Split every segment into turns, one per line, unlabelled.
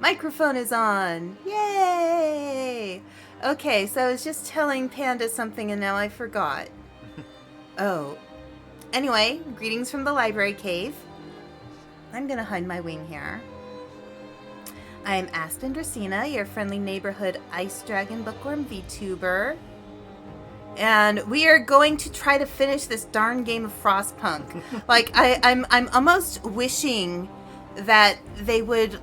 Microphone is on. Yay! Okay, so I was just telling Panda something and now I forgot. Oh. Anyway, greetings from the library cave. I'm gonna hide my wing here. I am Aspen Dracaena, your friendly neighborhood Ice Dragon Bookwyrm VTuber. And we are going to try to finish this darn game of FrostPunk. Like, I'm almost wishing that they would,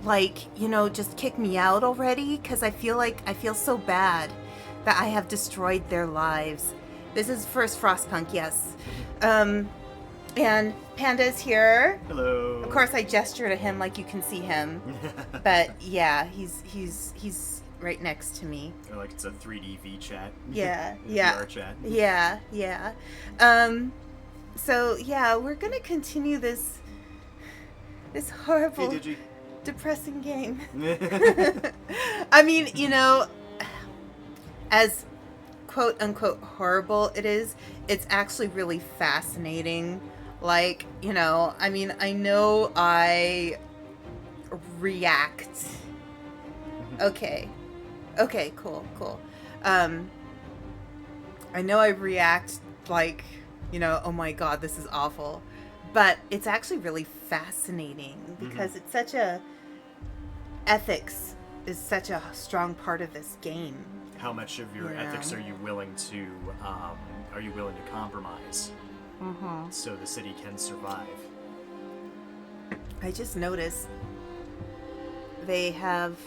just kick me out already, because I feel so bad that I have destroyed their lives. This is first FrostPunk, yes. And Panda's here.
Hello.
Of course, I gesture to him like you can see him. But yeah, he's right next to me.
Or like it's a 3D V chat.
Yeah,
yeah. VR chat.
Yeah. So yeah, we're gonna continue this horrible, depressing game. I mean, as quote unquote horrible it is, it's actually really fascinating. Like, I know I react. Okay, cool. I know I react like, oh my god, this is awful. But it's actually really fascinating because it's such ethics is such a strong part of this game.
How much of your ethics are you willing to compromise so the city can survive?
I just noticed they have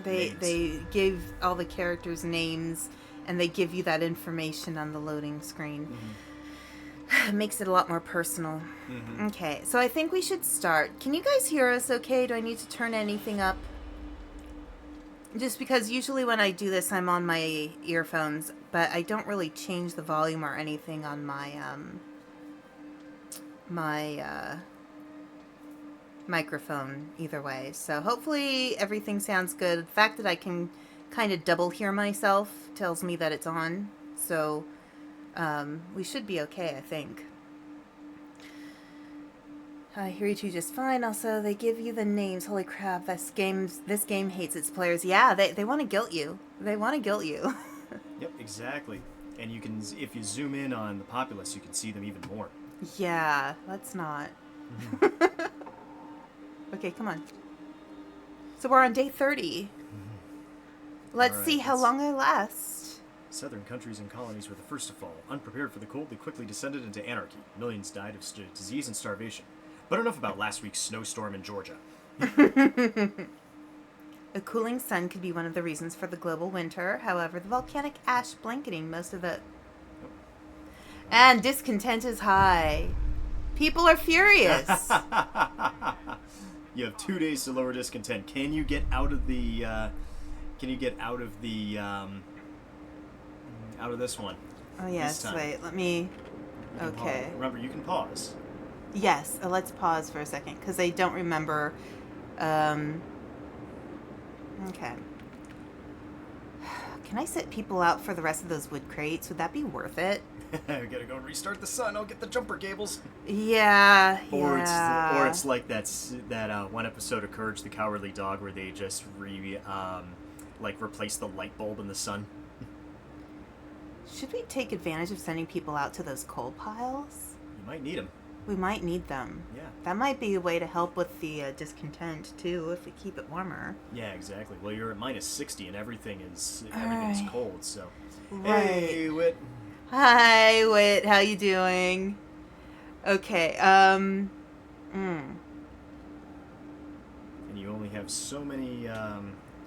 they give all the characters names and they give you that information on the loading screen. It makes it a lot more personal. Okay, so I think we should start. Can you guys hear us okay? Do I need to turn anything up? Just because usually when I do this, I'm on my earphones, but I don't really change the volume or anything on my microphone either way. So hopefully everything sounds good. The fact that I can kind of double hear myself tells me that it's on. So we should be okay, I think. I hear you two just fine. Also, they give you the names. Holy crap, this game hates its players. Yeah, they want to guilt you.
Yep, exactly. And you can, if you zoom in on the populace, you can see them even more.
Yeah, let's not. Okay, come on. So we're on day 30. Let's see how long I last.
Southern countries and colonies were the first to fall. Unprepared for the cold, they quickly descended into anarchy. Millions died of disease and starvation. But enough about last week's snowstorm in Georgia.
A cooling sun could be one of the reasons for the global winter. However, the volcanic ash blanketing most of the... And discontent is high. People are furious.
You have 2 days to lower discontent. Can you get out of the... out of this one?
Oh, yes. Wait, let me... Okay.
Pause. Remember, you can pause.
Yes, let's pause for a second, because I don't remember. Okay. Can I sit people out for the rest of those wood crates? Would that be worth it?
We gotta go restart the sun. I'll get the jumper cables.
Yeah.
Or it's like that one episode of Courage the Cowardly Dog where they just replace the light bulb in the sun.
Should we take advantage of sending people out to those coal piles?
You might need them.
We might need them.
Yeah.
That might be a way to help with the discontent, too, if we keep it warmer.
Yeah, exactly. Well, you're at minus 60 and everything is cold, so...
Right.
Hey, Wit.
Hi, Wit. How you doing? Okay,
And you only have so many,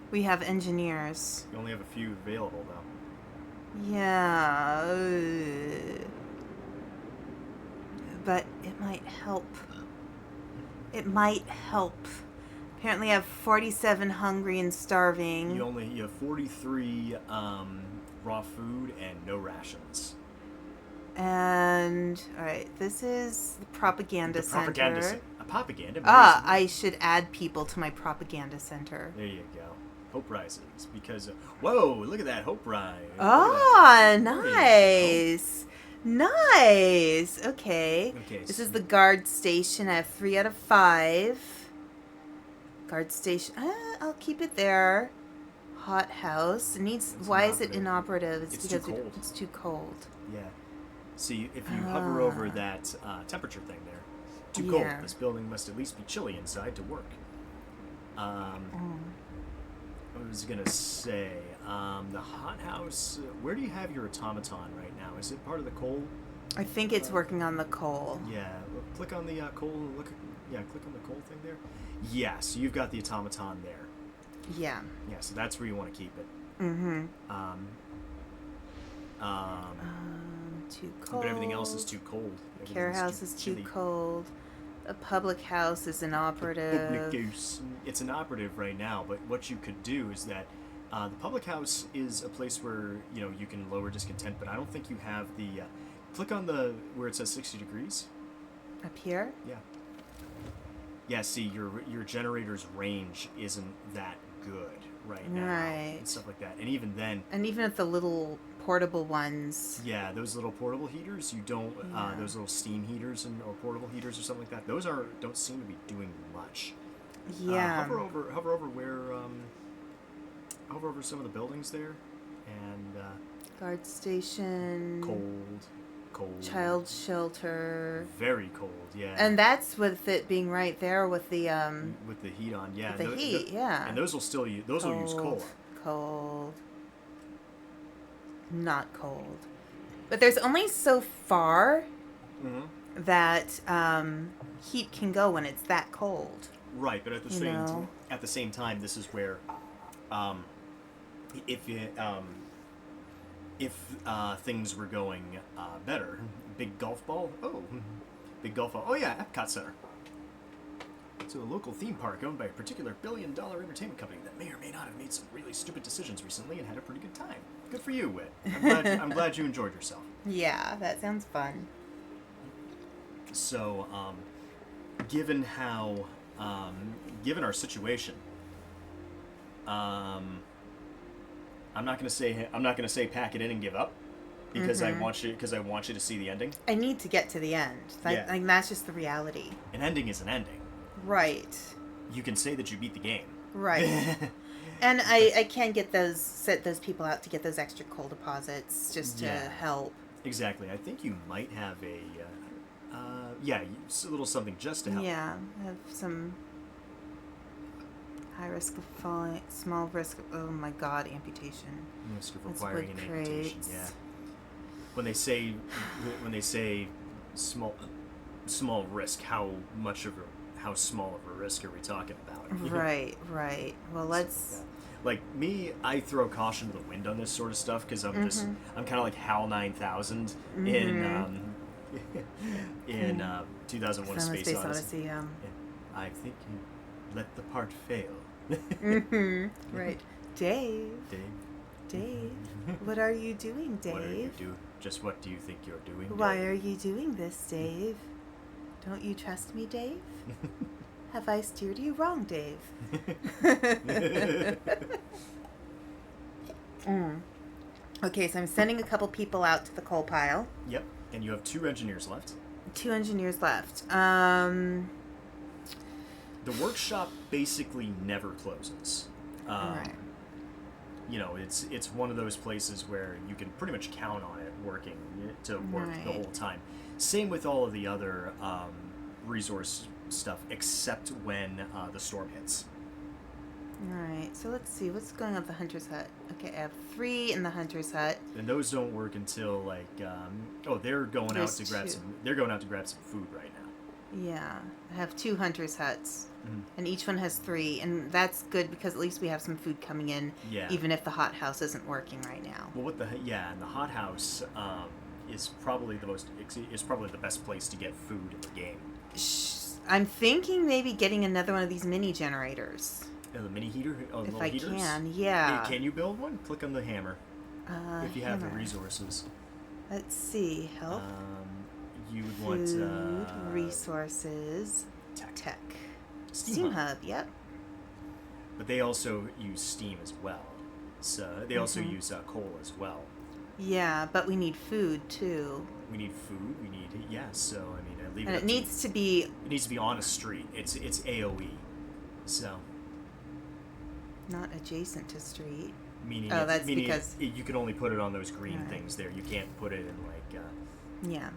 We have engineers.
You only have a few available, though.
Yeah. But it might help. Apparently I have 47 hungry and starving.
You have 43 raw food and no rations.
And alright, this is the propaganda center.
A propaganda?
I should add people to my propaganda center.
There you go. Hope rises because whoa, look at that hope rise.
Oh, nice. Okay. This is the guard station. I have 3 out of 5. Guard station. I'll keep it there. Hot house. It needs.
It's
Why is it
inoperative.
inoperative?
It's too cold.
It's too cold.
Yeah. See, if you hover over that temperature thing there, too cold. This building must at least be chilly inside to work. I was gonna say, the hothouse. Where do you have your automaton right now? Is it part of the coal?
I think it's working on the coal.
Yeah. Click on the coal. Click on the coal thing there. Yeah. So you've got the automaton there.
Yeah.
Yeah. So that's where you want to keep it.
Mm-hmm. Too cold.
But everything else is too cold.
Care house is too cold. A public house is inoperative.
It's inoperative right now, but what you could do is that the public house is a place where you can lower discontent, but I don't think you have the click on the where it says 60 degrees.
Up here?
Yeah. Yeah, see, your generator's range isn't that good right now.
Right.
And stuff like that. And even then...
And even at the little portable ones...
Yeah, those little portable heaters, you don't... those little steam heaters or portable heaters or something like that, those don't seem to be doing much.
Yeah.
Hover over where... hover over some of the buildings there. And...
Guard station...
Cold.
Child shelter.
Very cold, yeah.
And that's with it being right there with the
with the heat on, yeah.
With the heat, yeah.
And those will use coal.
Cold. Not cold. But there's only so far that heat can go when it's that cold.
Right, but at the same time, this is where if things were going better, big golf ball. Oh, yeah, Epcot Center. So a local theme park owned by a particular billion-dollar entertainment company that may or may not have made some really stupid decisions recently and had a pretty good time. Good for you, Whit. I'm glad you enjoyed yourself.
Yeah, that sounds fun.
So, given our situation, I'm not gonna say pack it in and give up, because I want you to see the ending.
I need to get to the end. That's just the reality.
An ending is an ending.
Right.
You can say that you beat the game.
Right. And I can set those people out to get those extra coal deposits just to help.
Exactly. I think you might have a little something just to help.
Yeah, I have some high risk of falling, small risk of, oh my god, amputation.
Risk of requiring an amputation, yeah. When they say small risk, how small of a risk are we talking about?
Right. Well, let's...
Like me, I throw caution to the wind on this sort of stuff because I'm kind of like HAL 9000 in 2001: A Space Odyssey. I think you let the part fail.
Right. Dave, what are you doing, Dave?
What are you doing? Just what do you think you're doing, Dave?
Why are you doing this, Dave? Don't you trust me, Dave? Have I steered you wrong, Dave? Okay, so I'm sending a couple people out to the coal pile.
Yep, and you have 2 engineers left.
2 engineers left.
The workshop basically never closes.
Right.
It's one of those places where you can pretty much count on it working to work the whole time. Same with all of the other resource stuff, except when the storm hits.
Alright, so let's see, what's going on with the Hunter's Hut? Okay, I have 3 in the Hunter's Hut.
And those don't work until they're going out to grab some food right now.
Yeah, I have 2 Hunter's Huts, and each one has 3, and that's good because at least we have some food coming in, even if the hothouse isn't working right now.
Well, and the hothouse is probably the best place to get food in the game.
I'm thinking maybe getting another one of these mini generators.
The mini heater? Oh,
if
little
I
heaters?
can, yeah.
Can you build one? Click on the hammer. If you have the resources.
Let's see. Help.
You would
Food,
want
resources. Tech.
Steam
Hub, yep.
But they also use steam as well. So they also use coal as well.
Yeah, but we need food too.
We need food. So I mean, I leave
and
it.
It needs to be
on a street. It's AOE. So.
Not adjacent to street.
Meaning,
that's because
you can only put it on those green
right.
things there. You can't put it in like.
Yeah.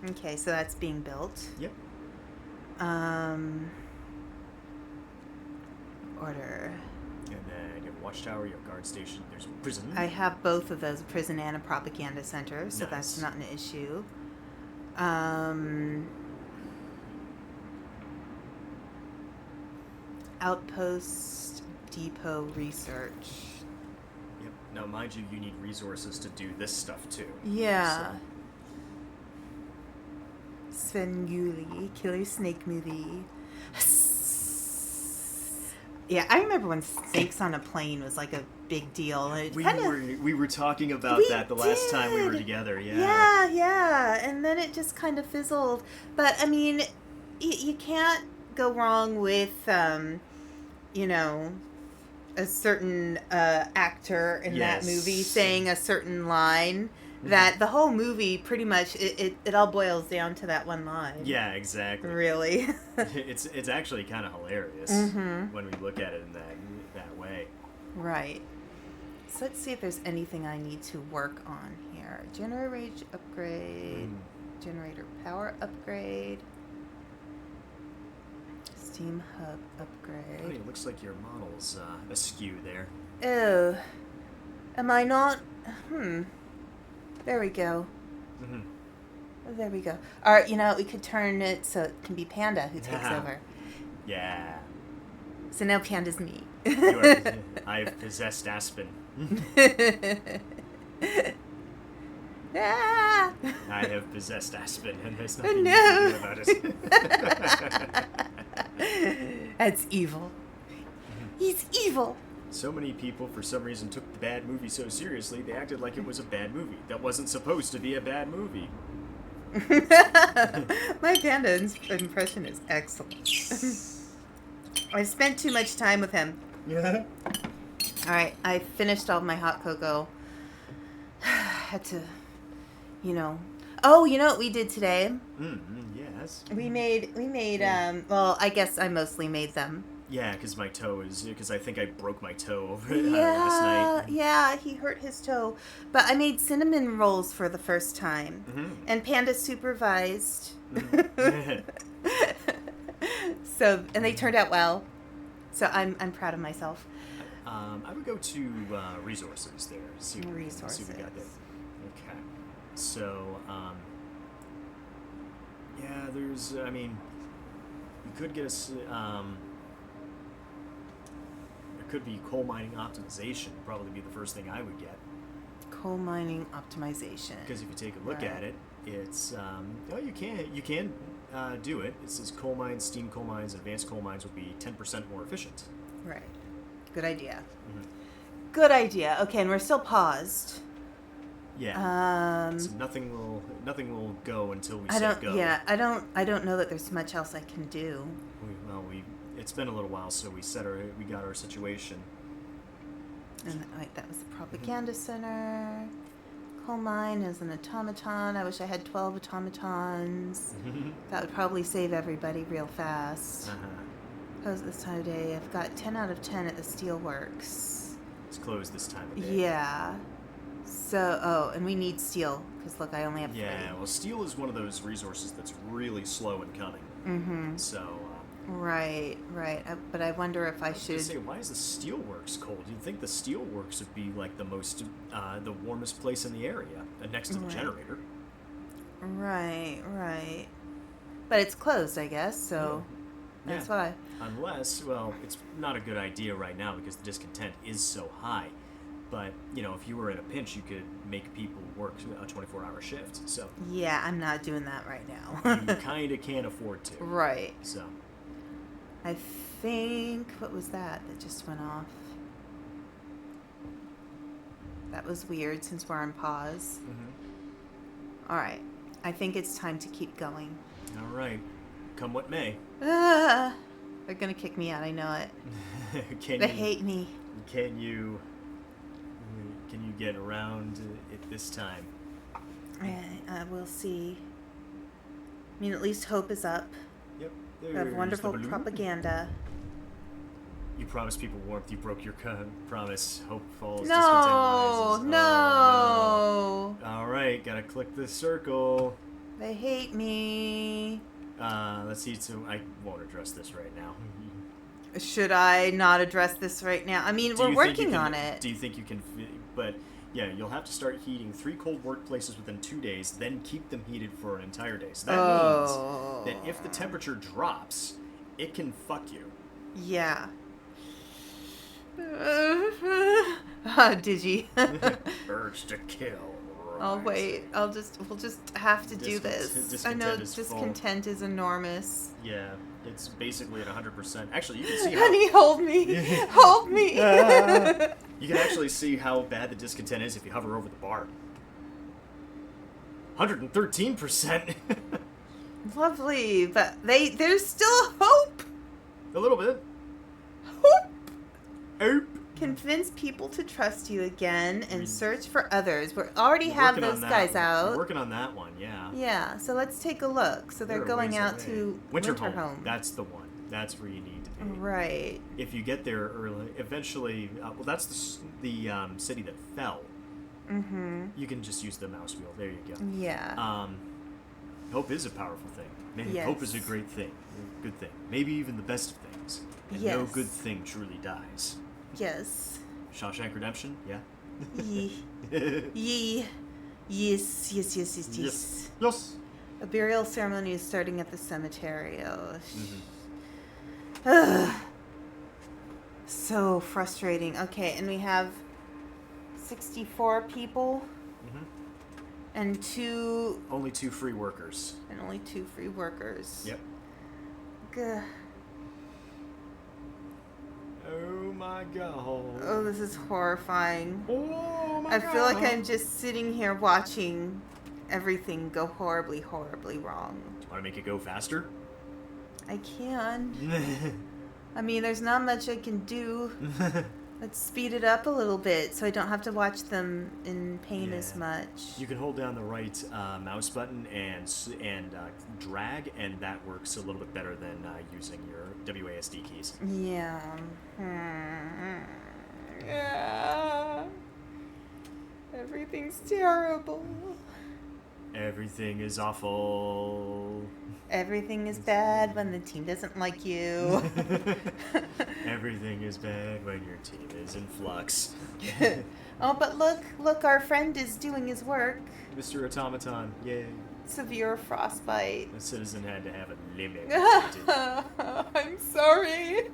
Okay, so that's being built.
Yep.
Order.
And then you have a watchtower, you have a guard station, there's a prison.
I have both of those, a prison and a propaganda center, so
Nice.
that's not an issue. Outpost depot research.
Yep. Now, mind you, you need resources to do this stuff too.
Yeah. Svengoolie, Killer Snake movie. Yeah, I remember when snakes on a plane was like a big deal.
We were talking about that the last time we were together.
Yeah, and then it just kind of fizzled. But I mean, you can't go wrong with a certain actor in that movie saying a certain line. That the whole movie pretty much it all boils down to that one line.
Yeah, exactly.
Really.
it's actually kind of hilarious when we look at it in that way.
Right. So let's see if there's anything I need to work on here. Generator range upgrade. Generator power upgrade. Steam hub upgrade.
Oh, it looks like your model's askew there.
Oh. Am I not? There we go. There we go. Or, we could turn it so it can be Panda who takes over.
Yeah.
So now Panda's me.
I've possessed Aspen.
Ah!
I have possessed Aspen, and there's nothing you can do about it.
That's evil. He's evil.
So many people, for some reason, took the bad movie so seriously, they acted like it was a bad movie. That wasn't supposed to be a bad movie.
My Panda impression is excellent. I spent too much time with him.
Yeah.
Alright, I finished all my hot cocoa. Had to, Oh, you know what we did today?
Yes.
We made, well, I guess I mostly made them.
Yeah, because I think I broke my toe over it last night.
Yeah, he hurt his toe. But I made cinnamon rolls for the first time. And Panda supervised. So, and they turned out well. So I'm proud of myself.
I would go to resources there. See what we got there. Okay. So, yeah, you could get it could be coal mining optimization. Probably be the first thing I would get.
Coal mining optimization.
Because if you take a look at it, it's you can do it. It says coal mines, steam coal mines, and advanced coal mines will be 10% more efficient.
Right. Good idea. Good idea. Okay, and we're still paused.
Yeah. So nothing will go until we say go.
Yeah, I don't know that there's much else I can do.
It's been a little while, so we got our situation.
And that was the propaganda center. Coal mine is an automaton. I wish I had 12 automatons. That would probably save everybody real fast. Close this time of day. I've got 10 out of 10 at the steelworks.
It's closed this time of day.
Yeah. So, and we need steel, because look, I only have 3.
Yeah, well, steel is one of those resources that's really slow in coming. So...
Right. But I wonder if I should...
say, why is the steelworks cold? You'd think the steelworks would be like the warmest place in the area, next to the generator.
Right. But it's closed, I guess, so that's why.
Unless, it's not a good idea right now because the discontent is so high. But, if you were in a pinch, you could make people work a 24-hour shift, so...
Yeah, I'm not doing that right now.
You kind of can't afford to.
Right.
So...
I think... What was that just went off? That was weird since we're on pause. Alright. I think it's time to keep going.
Alright. Come what may.
They're gonna kick me out, I know it. They hate me.
Can you get around it this time?
We'll see. I mean, at least hope is up.
Yep.
We have wonderful propaganda.
You promised people warmth. You broke your promise. Hope falls.
No,
Discontent rises.
no.
Oh, no. All right, gotta click the circle.
They hate me.
Let's see. So I won't address this right now.
Should I not address this right now? I mean, we're working on it.
Do you think you can? But yeah, you'll have to start heating 3 cold workplaces within 2 days, then keep them heated for an entire day. So that means that if the temperature drops, it can fuck you.
Yeah. Digi.
Urge to kill.
Oh wait, we'll just have to do this. I know discontent is enormous.
Yeah, it's basically at 100%. Actually, you can see how...
Honey, hold me! Hold me!
You can actually see how bad the discontent is if you hover over the bar. 113%!
Lovely, but there's still hope!
A little bit.
Hope!
Hope!
Convince people to trust you again and search for others. We already have those guys out.
We're working on that one, yeah.
Yeah, so let's take a look. So they're going out to Winter Home.
That's the one. That's where you need to be.
Right.
If you get there early, eventually, well, that's the city that fell.
Mm-hmm.
You can just use the mouse wheel. There you go.
Yeah.
Hope is a powerful thing. Man,
yes.
Hope is a great thing. A good thing. Maybe even the best of things. And
yes.
no good thing truly dies.
Yes.
Shawshank Redemption? Yeah.
Yes.
Yes.
A burial ceremony is starting at the cemetery. Oh.
Mm-hmm.
So frustrating. Okay, and we have 64 people.
Mm-hmm.
And
only 2 free workers.
And only 2 free workers.
Yep.
Gah.
Oh my god.
Oh, this is horrifying.
Oh my god.
I feel like I'm just sitting here watching everything go horribly, horribly wrong.
Do you want to make it go faster?
I can. I mean, there's not much I can do. Let's speed it up a little bit so I don't have to watch them in pain as much.
You can hold down the right mouse button and drag, and that works a little bit better than using your WASD keys.
Yeah. Yeah. Everything's terrible.
Everything is awful.
Everything is bad when the team doesn't like you.
Everything is bad when your team is in flux.
Oh, but look, our friend is doing his work.
Mr. Automaton, yay.
Severe frostbite.
The citizen had to have a limit.
I'm sorry.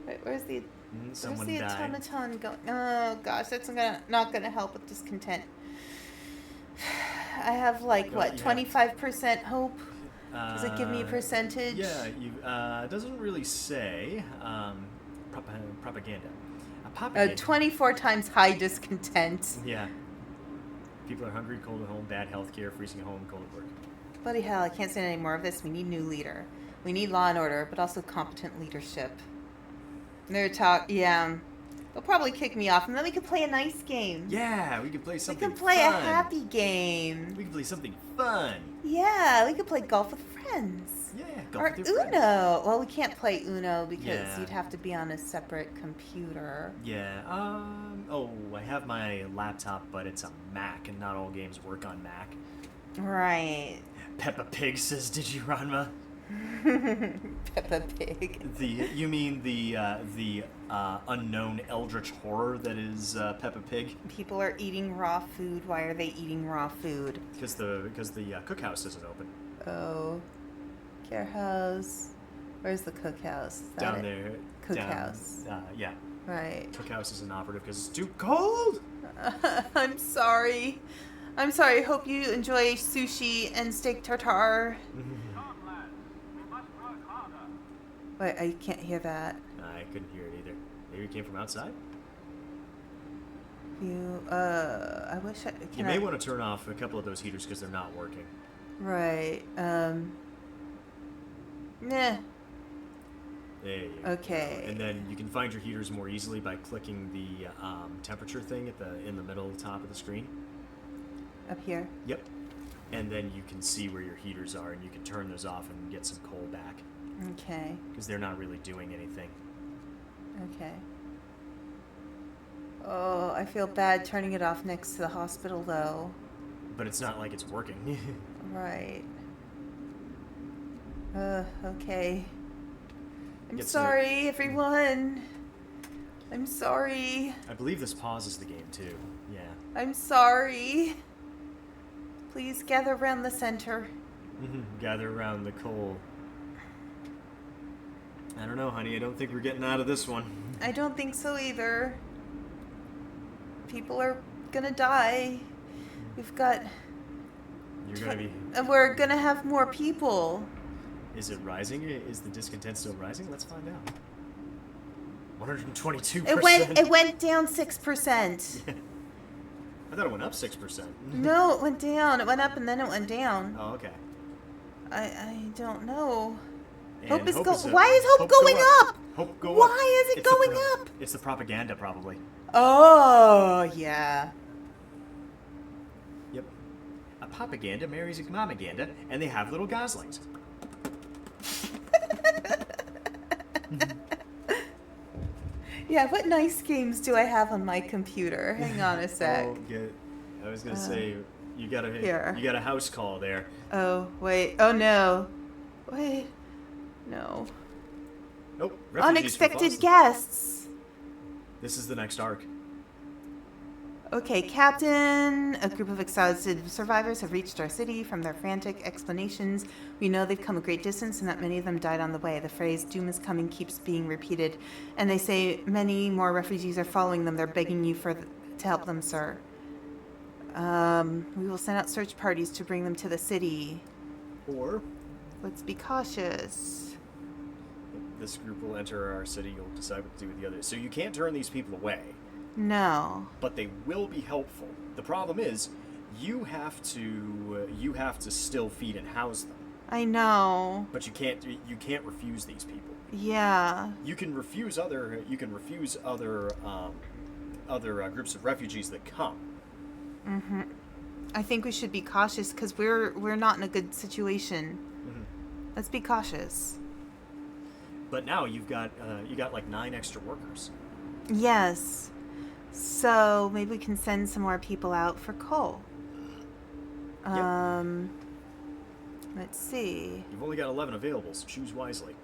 Wait, where's the automaton going? Oh gosh, that's not gonna help with discontent. I have like 25% hope. Does it give me a percentage?
Yeah, it doesn't really say propaganda.
24 times high discontent.
Yeah. People are hungry, cold at home, bad health care, freezing at home, cold at work.
Bloody hell, I can't stand any more of this. We need new leader. We need law and order, but also competent leadership. Yeah. They'll probably kick me off, and then we could play a nice game.
Yeah, we could play something fun.
We could play a happy game.
We could play something fun.
Yeah, we could play golf with friends.
Yeah,
golf with your friends. Or Uno. Well, we can't play Uno because you'd have to be on a separate computer.
Yeah. I have my laptop, but it's a Mac, and not all games work on Mac.
Right.
Peppa Pig says, "Did you, Ranma?"
Peppa Pig.
You mean the unknown eldritch horror that is Peppa Pig?
People are eating raw food. Why are they eating raw food?
Because the cookhouse isn't open.
Oh, care house. Where's the cookhouse?
Down there.
Cookhouse.
Yeah.
Right.
Cookhouse isn't operative because it's too cold.
I'm sorry. I hope you enjoy sushi and steak tartare. Wait, I can't hear that.
I couldn't hear it either. Maybe it came from outside?
I wish I...
You may want to turn off a couple of those heaters because they're not working.
Right. Nah.
There you go.
Okay.
And then you can find your heaters more easily by clicking the temperature thing in the middle top of the screen.
Up here?
Yep. and then you can see where your heaters are, and you can turn those off and get some coal back.
Okay.
Because they're not really doing anything.
Okay. Oh, I feel bad turning it off next to the hospital, though.
But it's not like it's working.
Right. Okay. I'm
Gets
sorry, everyone. I'm sorry.
I believe this pauses the game, too. Yeah.
I'm sorry. Please gather around the center.
Gather around the coal. I don't know, honey. I don't think we're getting out of this one.
I don't think so either. People are gonna die. We've got...
You're gonna be...
We're gonna have more people.
Is it rising? Is the discontent still rising? Let's find out. 122%.
It went down 6%.
I thought it went up 6%.
No, it went down. It went up and then it went down.
Oh, okay.
I don't know.
And
Hope is
hope
going. Why is hope going up?
Hope go up.
Why is it going up?
It's the propaganda, probably.
Oh, yeah.
Yep. A propaganda marries a mamaganda, and they have little goslings.
Yeah, what nice games do I have on my computer? Hang on a sec.
Oh, good. I was gonna say you got a house call there.
Oh wait. Oh no. Wait. No.
Nope. Refugees
Unexpected guests.
This is the next arc.
Okay, Captain. A group of exhausted survivors have reached our city. From their frantic explanations, we know they've come a great distance and that many of them died on the way. The phrase, doom is coming, keeps being repeated. And they say many more refugees are following them. They're begging you to help them, sir. We will send out search parties to bring them to the city.
Or...
Let's be cautious.
This group will enter our city. You'll decide what to do with the others. So you can't turn these people away.
No.
But they will be helpful. The problem is, you have to still feed and house them.
I know.
But you can't refuse these people.
Yeah.
You can refuse other groups of refugees that come.
Mhm. I think we should be cautious because we're not in a good situation.
Mm-hmm.
Let's be cautious.
But now you got like 9 extra workers.
Yes. So maybe we can send some more people out for coal.
Yep.
Let's see.
You've only got 11 available, so choose wisely.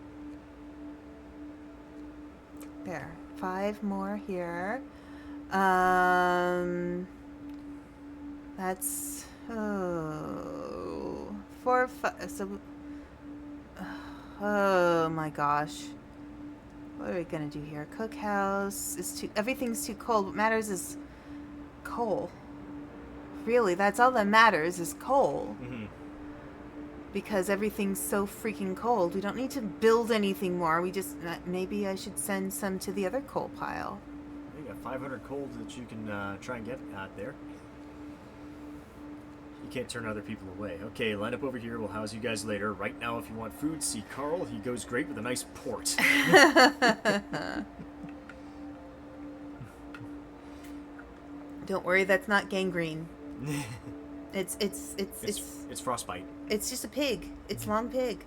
There. 5 more here. That's 4, 5. So, oh my gosh. What are we gonna do here? Cookhouse is too. Everything's too cold. What matters is coal. Really, that's all that matters is coal.
Mm-hmm.
Because everything's so freaking cold. We don't need to build anything more. We just maybe I should send some to the other coal pile.
You got 500 coal that you can try and get out there. You can't turn other people away. Okay, line up over here. We'll house you guys later. Right now, if you want food, see Carl. He goes great with a nice port.
Don't worry, that's not gangrene. It's
frostbite.
It's just a pig. It's long pig.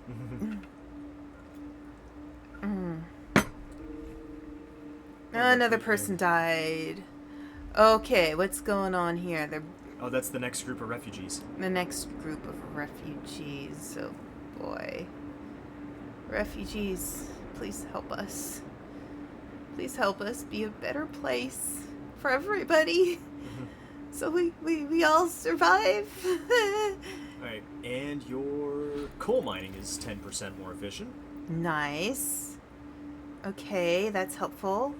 Another person died. Okay, what's going on here?
Oh, that's the next group of refugees.
The next group of refugees. Oh boy. Refugees, please help us. Please help us be a better place for everybody. So we all survive.
Alright, and your coal mining is 10% more efficient.
Nice. Okay, that's helpful.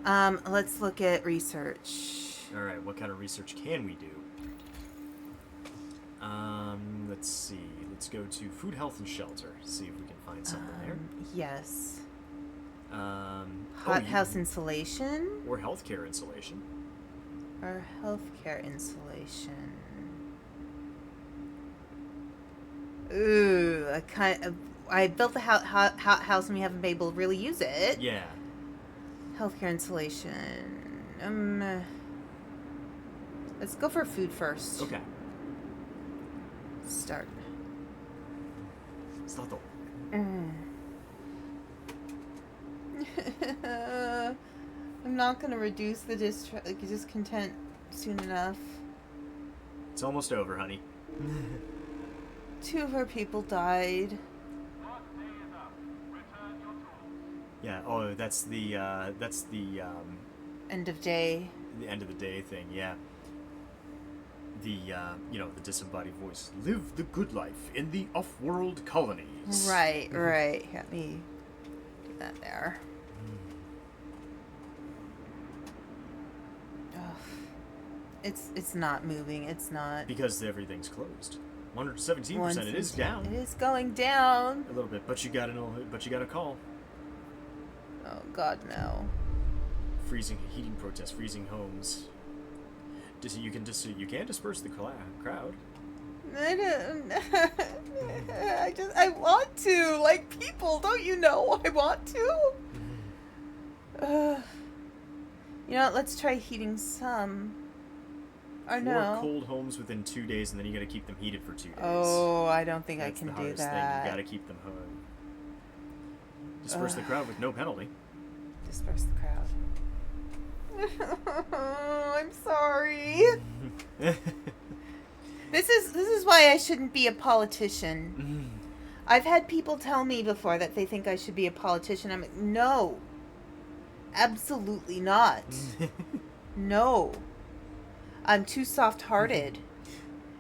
Let's look at research.
Alright, what kind of research can we do? Let's see. Let's go to food, health, and shelter. See if we can find something there.
Yes.
House
insulation?
Or healthcare insulation.
Or healthcare insulation. Ooh, I built the house and we haven't been able to really use it.
Yeah.
Healthcare insulation. Let's go for food first.
Okay.
Start.
Start.
I'm not gonna reduce the discontent soon enough.
It's almost over, honey.
2 of our people died.
Yeah. Oh, that's the
End of day.
the end of the day thing. Yeah. The the disembodied voice. Live the good life in the off-world colonies.
Right. Let me do that there. It's not moving. It's not.
Because everything's closed. 117%. It is down.
It is going down.
A little bit, but you got a call.
Oh God, no.
Freezing heating protests, freezing homes. You can disperse the crowd.
I want to, like people. Don't you know I want to? You know what? Let's try heating some. Or
4
no.
cold homes within 2 days, and then you got to keep them heated for 2 days.
Oh, I don't think
That's
I can
the
do
hardest
that.
thing. You got to keep them disperse the crowd with no penalty.
Disperse the crowd. I'm sorry. This is why I shouldn't be a politician. I've had people tell me before that they think I should be a politician. I'm like, no. Absolutely not. No. I'm too soft-hearted.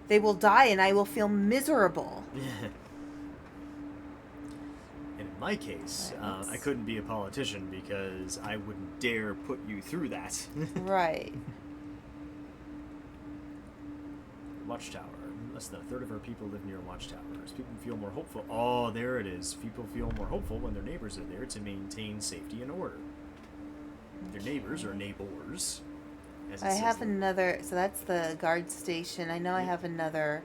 They will die and I will feel miserable.
In my case, I couldn't be a politician because I wouldn't dare put you through that.
Right.
Watchtower. Less than a third of our people live near watchtowers. People feel more hopeful. Oh, there it is. People feel more hopeful when their neighbors are there to maintain safety and order. Their neighbors or neighbors.
I have another. So that's the guard station. I know I have another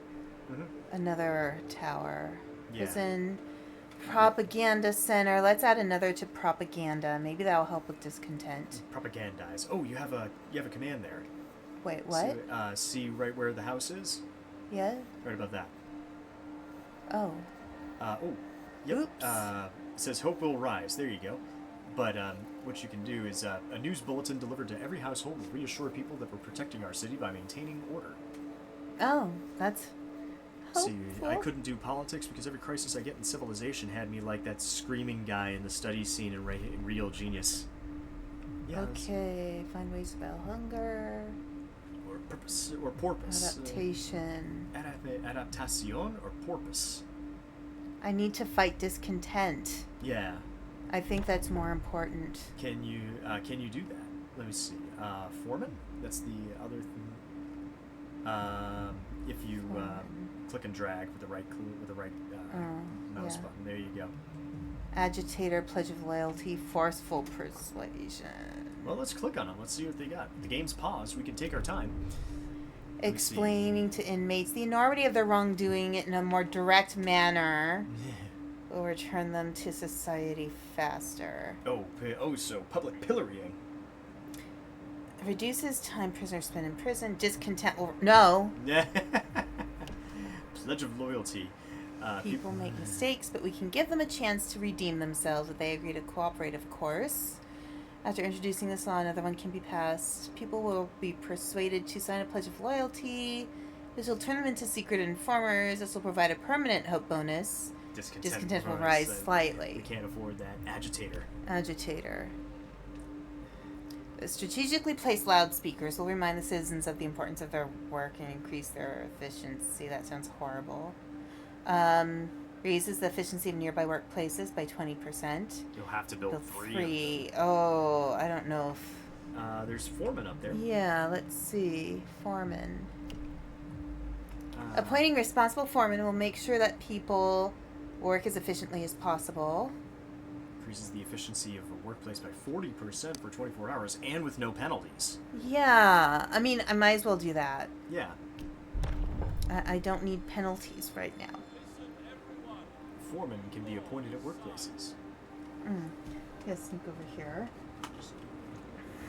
tower.
Yeah.
Prison, propaganda center. Let's add another to propaganda. Maybe that will help with discontent.
Propagandize. Oh, you have a command there.
Wait, what?
See right where the house is.
Yeah.
Right about that.
Oh.
Yep.
Oops.
It says hope will rise. There you go. But what you can do is a news bulletin delivered to every household will reassure people that we're protecting our city by maintaining order.
Oh, that's
See,
helpful.
I couldn't do politics because every crisis I get in civilization had me like that screaming guy in the study scene in Real Genius. Yeah,
Okay, find ways to battle hunger.
Or purpose or porpoise.
Adaptation.
Adaptation or porpoise.
I need to fight discontent.
Yeah.
I think that's more important.
Can you do that? Let me see. Foreman? That's the other thing. If you click and drag with the right mouse button, there you go.
Agitator, pledge of loyalty, forceful persuasion.
Well, let's click on them. Let's see what they got. The game's paused. We can take our time.
Explaining to inmates the enormity of their wrongdoing in a more direct manner will return them to society faster.
So public pillorying.
Reduces time prisoners spend in prison. Discontent will... No.
Pledge of loyalty.
People make mistakes, but we can give them a chance to redeem themselves if they agree to cooperate, of course. After introducing this law, another one can be passed. People will be persuaded to sign a pledge of loyalty. This will turn them into secret informers. This will provide a permanent hope bonus. Discontent will rise slightly.
We can't afford that.
Agitator. Strategically placed loudspeakers will remind the citizens of the importance of their work and increase their efficiency. That sounds horrible. Raises the efficiency of nearby workplaces by 20%.
You'll have to build three.
Oh, I don't know if...
there's foreman up there.
Yeah, let's see. Foreman. Appointing responsible foreman will make sure that people work as efficiently as possible.
Increases the efficiency of a workplace by 40% for 24 hours and with no penalties.
Yeah, I mean, I might as well do that.
Yeah.
I don't need penalties right now.
Foreman can be appointed at workplaces.
Gonna sneak over here.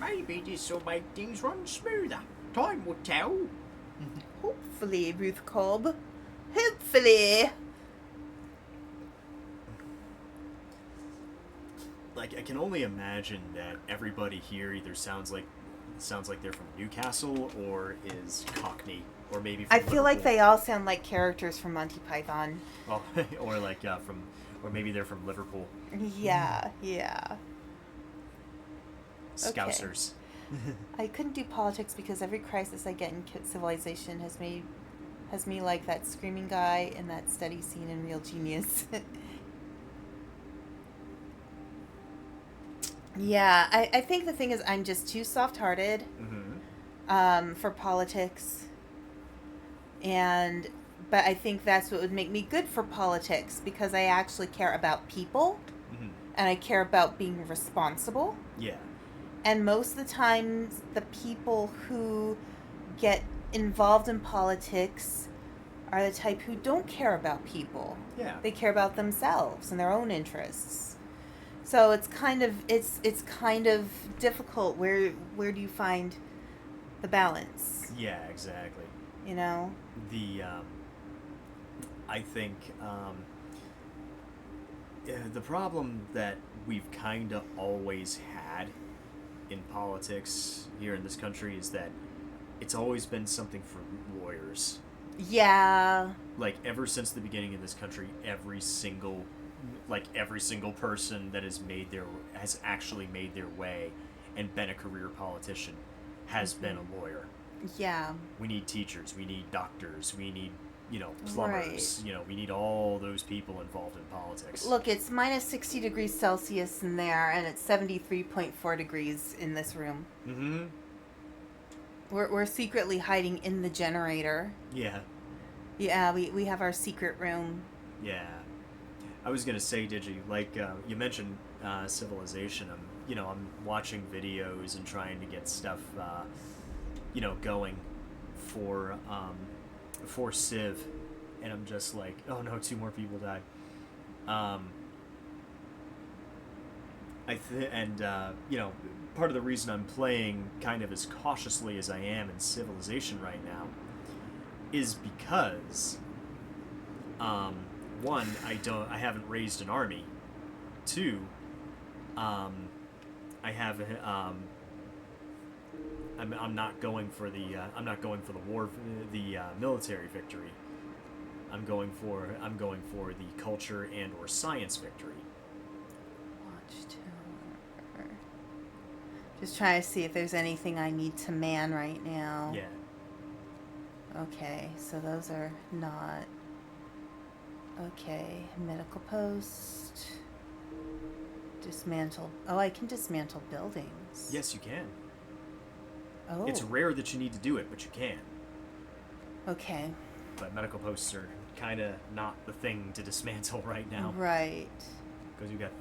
Maybe this will make things run smoother. Time will tell.
Hopefully, Ruth Kolb. Hopefully. hopefully.
Like, I can only imagine that everybody here either sounds like they're from Newcastle or is Cockney, or maybe from
I feel like
Liverpool.
they all sound like characters from Monty Python.
Well, or like or maybe they're from Liverpool.
Yeah, yeah.
Scousers.
I couldn't do politics because every crisis I get in civilization has me like that screaming guy in that study scene in Real Genius. Yeah, I think the thing is I'm just too soft-hearted for politics. But I think that's what would make me good for politics, because I actually care about people and I care about being responsible.
Yeah.
And most of the times, the people who get involved in politics are the type who don't care about people.
Yeah.
They care about themselves and their own interests. So it's kind of difficult. Where do you find the balance?
Yeah, exactly.
You know?
I think the problem that we've kind of always had in politics here in this country is that it's always been something for lawyers.
Yeah.
Like, ever since the beginning of this country, every single person that has actually made their way and been a career politician has been a lawyer.
Yeah.
We need teachers, we need doctors, we need, plumbers,
Right.
We need all those people involved in politics.
Look, it's minus 60 degrees Celsius in there, and it's 73.4 degrees in this room.
Mm-hmm.
We're secretly hiding in the generator.
Yeah.
Yeah, we have our secret room.
Yeah. I was gonna say, Digi, like you mentioned civilization. I'm watching videos and trying to get stuff, going for Civ, and I'm just like, oh no, 2 more people died. Part of the reason I'm playing kind of as cautiously as I am in Civilization right now is because, one, I haven't raised an army. 2, I'm not going for the military victory. I'm going for the culture and or science victory.
Watchtower. Just trying to see if there's anything I need to man right now.
Yeah.
Okay, so those are not. Okay, medical post. Dismantle. Oh, I can dismantle buildings.
Yes, you can.
Oh.
It's rare that you need to do it, but you can.
Okay.
But medical posts are kind of not the thing to dismantle right now.
Right.
Because we got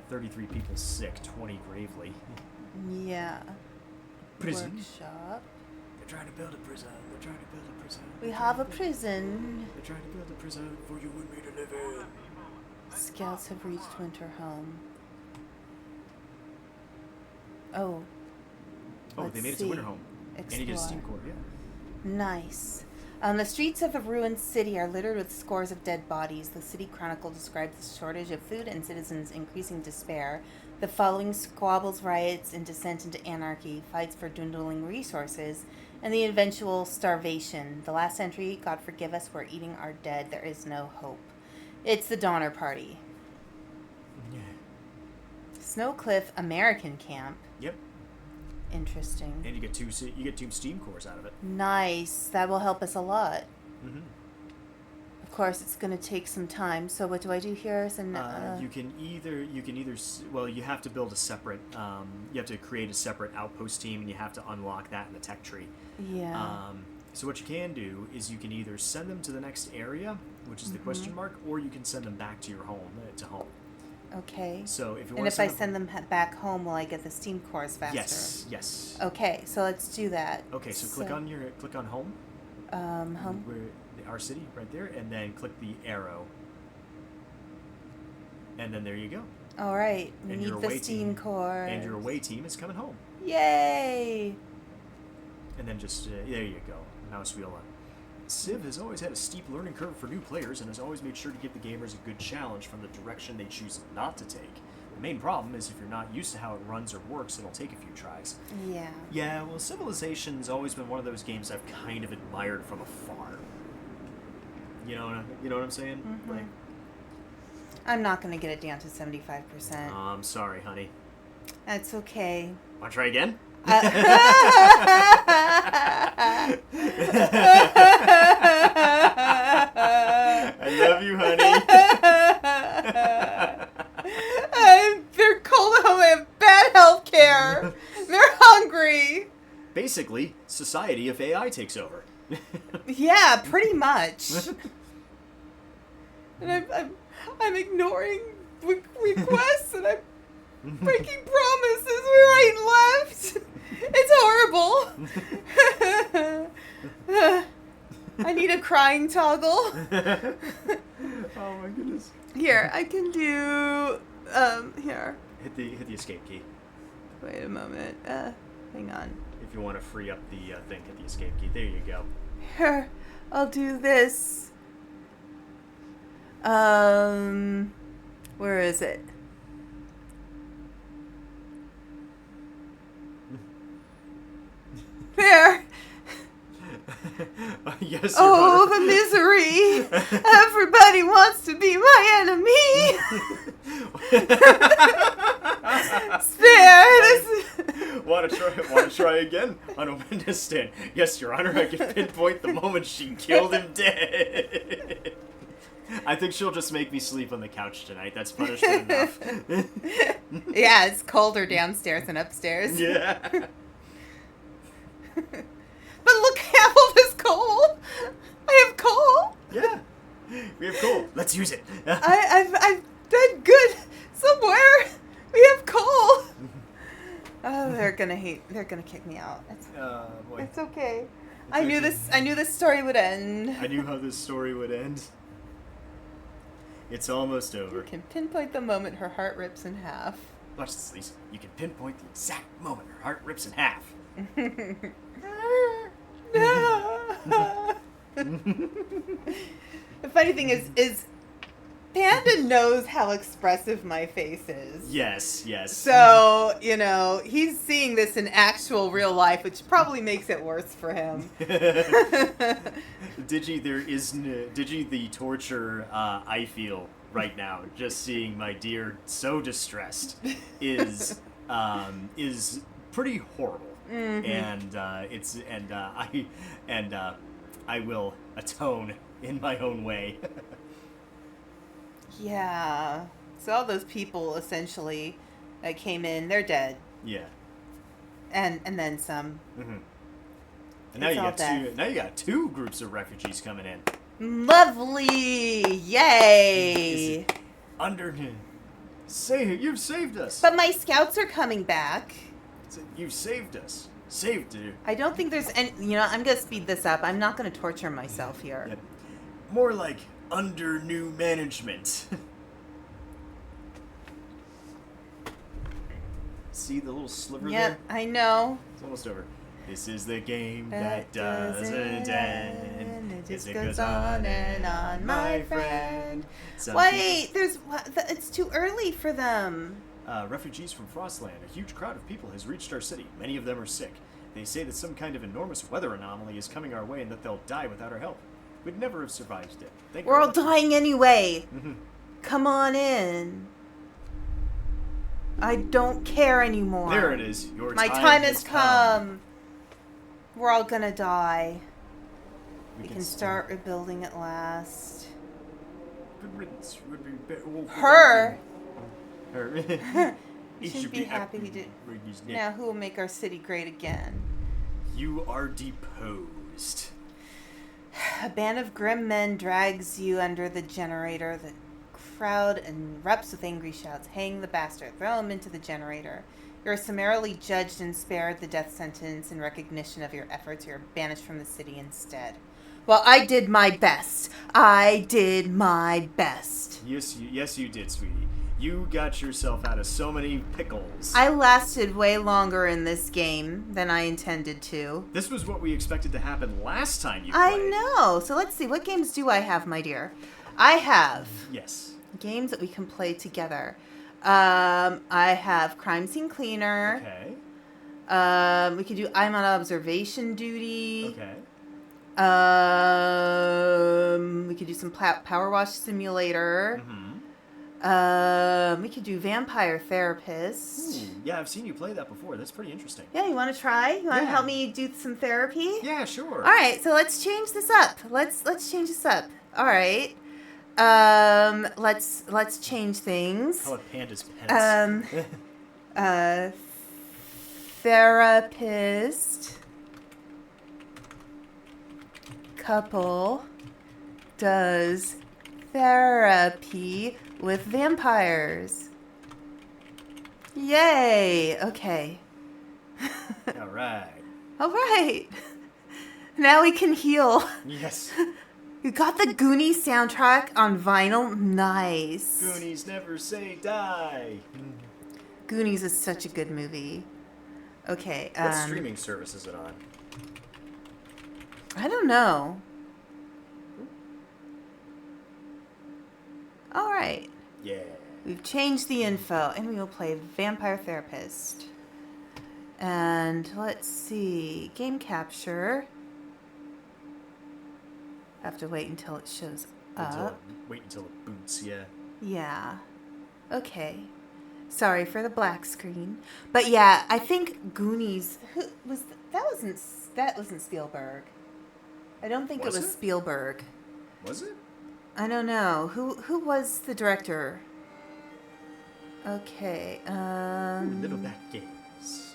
33 people sick, 20 gravely.
Yeah.
Prison.
Workshop.
They're trying to build a prison.
We have a prison.
They're trying to build a prison for you and me to live in.
Scouts have reached winter home. Oh.
They made it to winter home.
Explore.
And you get a steam core, yeah.
Nice. The streets of the ruined city are littered with scores of dead bodies. The city chronicle describes the shortage of food and citizens' increasing despair. The following squabbles, riots, and descent into anarchy, fights for dwindling resources, and the eventual starvation. The last entry, God forgive us, we're eating our dead. There is no hope. It's the Donner Party.
Yeah.
Snowcliff American Camp.
Yep.
Interesting.
And you get two steam cores out of it.
Nice. That will help us a lot.
Mm-hmm.
Of course, it's going to take some time. So what do I do here?
You can either you have to build a separate you have to create a separate outpost team, and you have to unlock that in the tech tree.
Yeah.
So what you can do is you can either send them to the next area, which is the question mark, or you can send them back to your home to home.
Okay.
So if you
and
want
if I send them back home, will I get the steam cores faster?
Yes.
Okay, so let's do that.
Okay, so click on home.
Home.
Our city right there, and then click the arrow, and then there you go.
All right, we need the steam cores.
And your away team is coming home.
Yay!
And then just there you go, mouse wheel Civ has always had a steep learning curve for new players and has always made sure to give the gamers a good challenge from the direction they choose not to take. The main problem is if you're not used to how it runs or works, it'll take a few tries.
Yeah.
Yeah, well, Civilization's always been one of those games I've kind of admired from afar. You know what I'm saying?
Mm-hmm.
Like,
I'm not going to get it down to 75%.
I'm sorry, honey.
That's okay.
Want to try again?
I
love you, honey.
They're cold at home. They have bad health care. They're hungry.
Basically, society if AI takes over.
Yeah, pretty much. And I'm ignoring requests and I'm breaking promises right and left. It's horrible. I need a crying toggle.
Oh my goodness.
Here, I can do here.
Hit the escape key.
Wait a moment. Hang on.
If you want to free up the thing, hit the escape key. There you go.
Here, I'll do this. Where is it? There.
Yes.
Oh, the misery! Everybody wants to be my enemy. Spare this.
Want to try again on a witness stand? Yes, Your Honor. I can pinpoint the moment she killed him dead. I think she'll just make me sleep on the couch tonight. That's punishment enough.
Yeah, it's colder downstairs than upstairs.
Yeah.
But look, I have all this coal. I have coal.
Yeah. We have coal. Let's use it.
I've done good somewhere. We have coal. Oh, they're gonna kick me out.
Boy.
It's okay. I knew this story would end.
I knew how this story would end. It's almost over.
You can pinpoint the moment her heart rips in half.
Watch this, Lisa. You can pinpoint the exact moment her heart rips in half.
The funny thing is Panda knows how expressive my face is.
Yes.
So, he's seeing this in actual real life, which probably makes it worse for him.
Digi, the torture I feel right now, just seeing my dear so distressed, is pretty horrible.
Mm-hmm.
And I will atone in my own way.
Yeah. So all those people essentially that came in, they're dead.
Yeah.
And then some.
Mm-hmm. And now you got two groups of refugees coming in.
Lovely! Yay!
You've saved us.
But my scouts are coming back.
You've saved us. Saved you.
I don't think there's any. I'm gonna speed this up. I'm not gonna torture myself here.
Yeah. More like under new management. See the little sliver there?
Yep, I know.
It's almost over. This is the game that doesn't end.
It just goes on and on, my friend. Wait, it's too early for them.
Refugees from Frostland. A huge crowd of people has reached our city. Many of them are sick. They say that some kind of enormous weather anomaly is coming our way and that they'll die without our help. We'd never have survived it.
We're all dying anyway.
Mm-hmm.
Come on in. I don't care anymore.
There it is.
My time has come. We're all gonna die. We can start rebuilding at last.
Good riddance.
Her.
He
should be happy we did. Now who will make our city great again?
You are deposed.
A band of grim men drags you under the generator. The crowd erupts with angry shouts. Hang the bastard. Throw him into the generator. You are summarily judged and spared the death sentence in recognition of your efforts. You are banished from the city instead. Well, I did my best. I did my best.
Yes, you did, sweetie. You got yourself out of so many pickles.
I lasted way longer in this game than I intended to.
This was what we expected to happen last time you
I
played.
know. So let's see. What games do I have, my dear? I have
Yes.
games that we can play together. I have Crime Scene Cleaner.
Okay.
We could do I'm on observation duty.
Okay.
We could do some Power Wash Simulator. We could do Vampire Therapist.
Ooh, yeah, I've seen you play that before. That's pretty interesting.
Yeah, you want to try? You want to
Yeah.
help me do some therapy?
Yeah, sure.
All right, so let's change this up. Let's change this up. All right. Let's change things.
Call it Panda's Pets.
Therapist couple does therapy with vampires. Yay! Okay.
All right.
All right. Now we can heal.
Yes.
You got the Goonies soundtrack on vinyl. Nice.
Goonies never say die.
Goonies is such a good movie. Okay.
What streaming service is it on?
I don't know. All right.
Yeah.
We've changed the info, and we will play Vampire Therapist. And let's see. Game capture. I have to wait until it shows up.
Wait until it boots, yeah.
Yeah. Okay. Sorry for the black screen. But yeah, I think Goonies that wasn't Spielberg. I don't think
Was
it was
it?
Spielberg.
Was it?
I don't know. Who was the director? Okay.
Little Bat Games.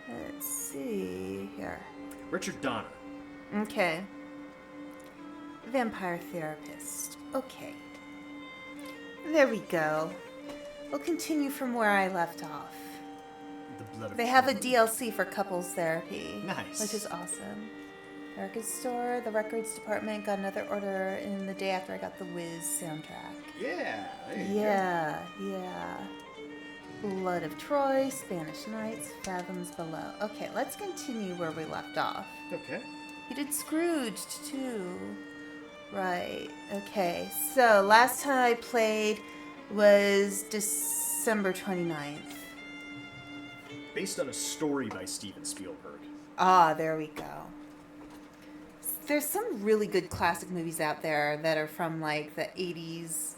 Let's see here.
Richard Donner.
Okay. Vampire Therapist. Okay. There we go. We'll continue from where I left off.
The Blood of
They have a
Truth.
DLC for couples therapy.
Nice.
Which is awesome. Record store, the records department got another order in the day after I got the Wiz soundtrack.
Yeah. There you
Yeah. Blood of Troy, Spanish Nights, Fathoms Below. Okay, let's continue where we left off.
go. Okay.
You did Scrooged too. Right. Okay. So last time I played was December 29th.
Based on a story by Steven Spielberg.
Ah, there we go. There's some really good classic movies out there that are from like the 80s,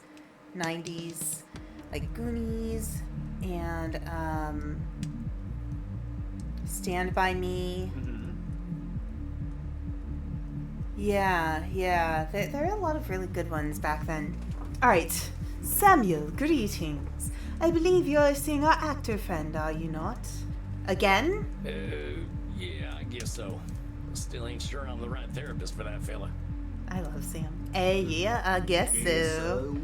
90s, like Goonies and Stand By Me. Yeah. There are a lot of really good ones back then. All right, Samuel, greetings. I believe you're a singer actor friend, are you not? Again?
Yeah, I guess so. Still ain't sure I'm the right therapist for that fella.
I love Sam. Yeah, I guess so.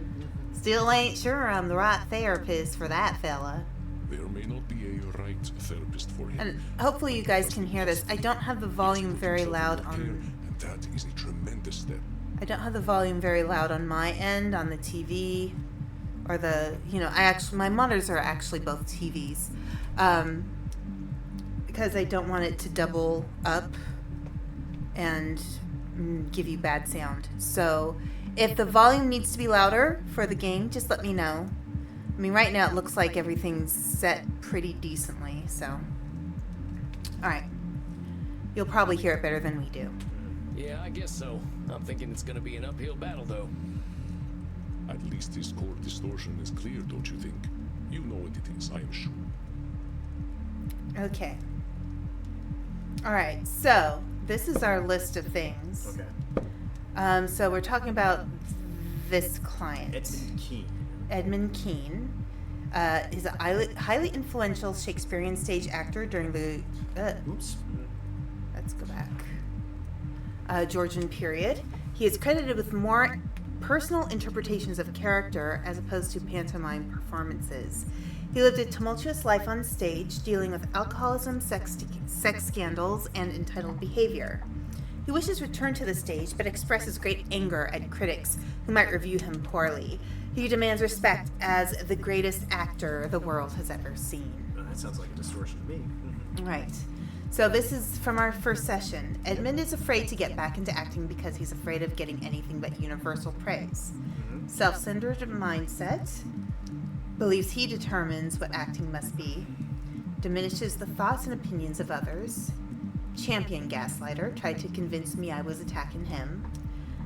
Still ain't sure I'm the right therapist for that fella.
There may not be a right therapist for him.
And hopefully you guys can hear this. I don't have the volume very loud on...
And that is a tremendous step.
I don't have the volume very loud on my end, on the TV, or the, my monitors are actually both TVs, because I don't want it to double up and give you bad sound. So if the volume needs to be louder for the game, just let me know. I mean, right now it looks like everything's set pretty decently, so. All right. You'll probably hear it better than we do.
Yeah, I guess so. I'm thinking it's gonna be an uphill battle, though.
At least this chord distortion is clear, don't you think? You know what it is, I am sure.
Okay. All right, so this is our list of things.
Okay.
So we're talking about this client.
Edmund Kean.
He's a highly influential Shakespearean stage actor during the...
Oops.
Let's go back. Georgian period. He is credited with more personal interpretations of character as opposed to pantomime performances. He lived a tumultuous life on stage, dealing with alcoholism, sex scandals, and entitled behavior. He wishes to return to the stage, but expresses great anger at critics who might review him poorly. He demands respect as the greatest actor the world has ever seen.
That sounds like a distortion to me.
Right. So this is from our first session. Edmund is afraid to get back into acting because he's afraid of getting anything but universal praise. Self-centered mindset. Believes he determines what acting must be. Diminishes the thoughts and opinions of others. Champion gaslighter. Tried to convince me I was attacking him.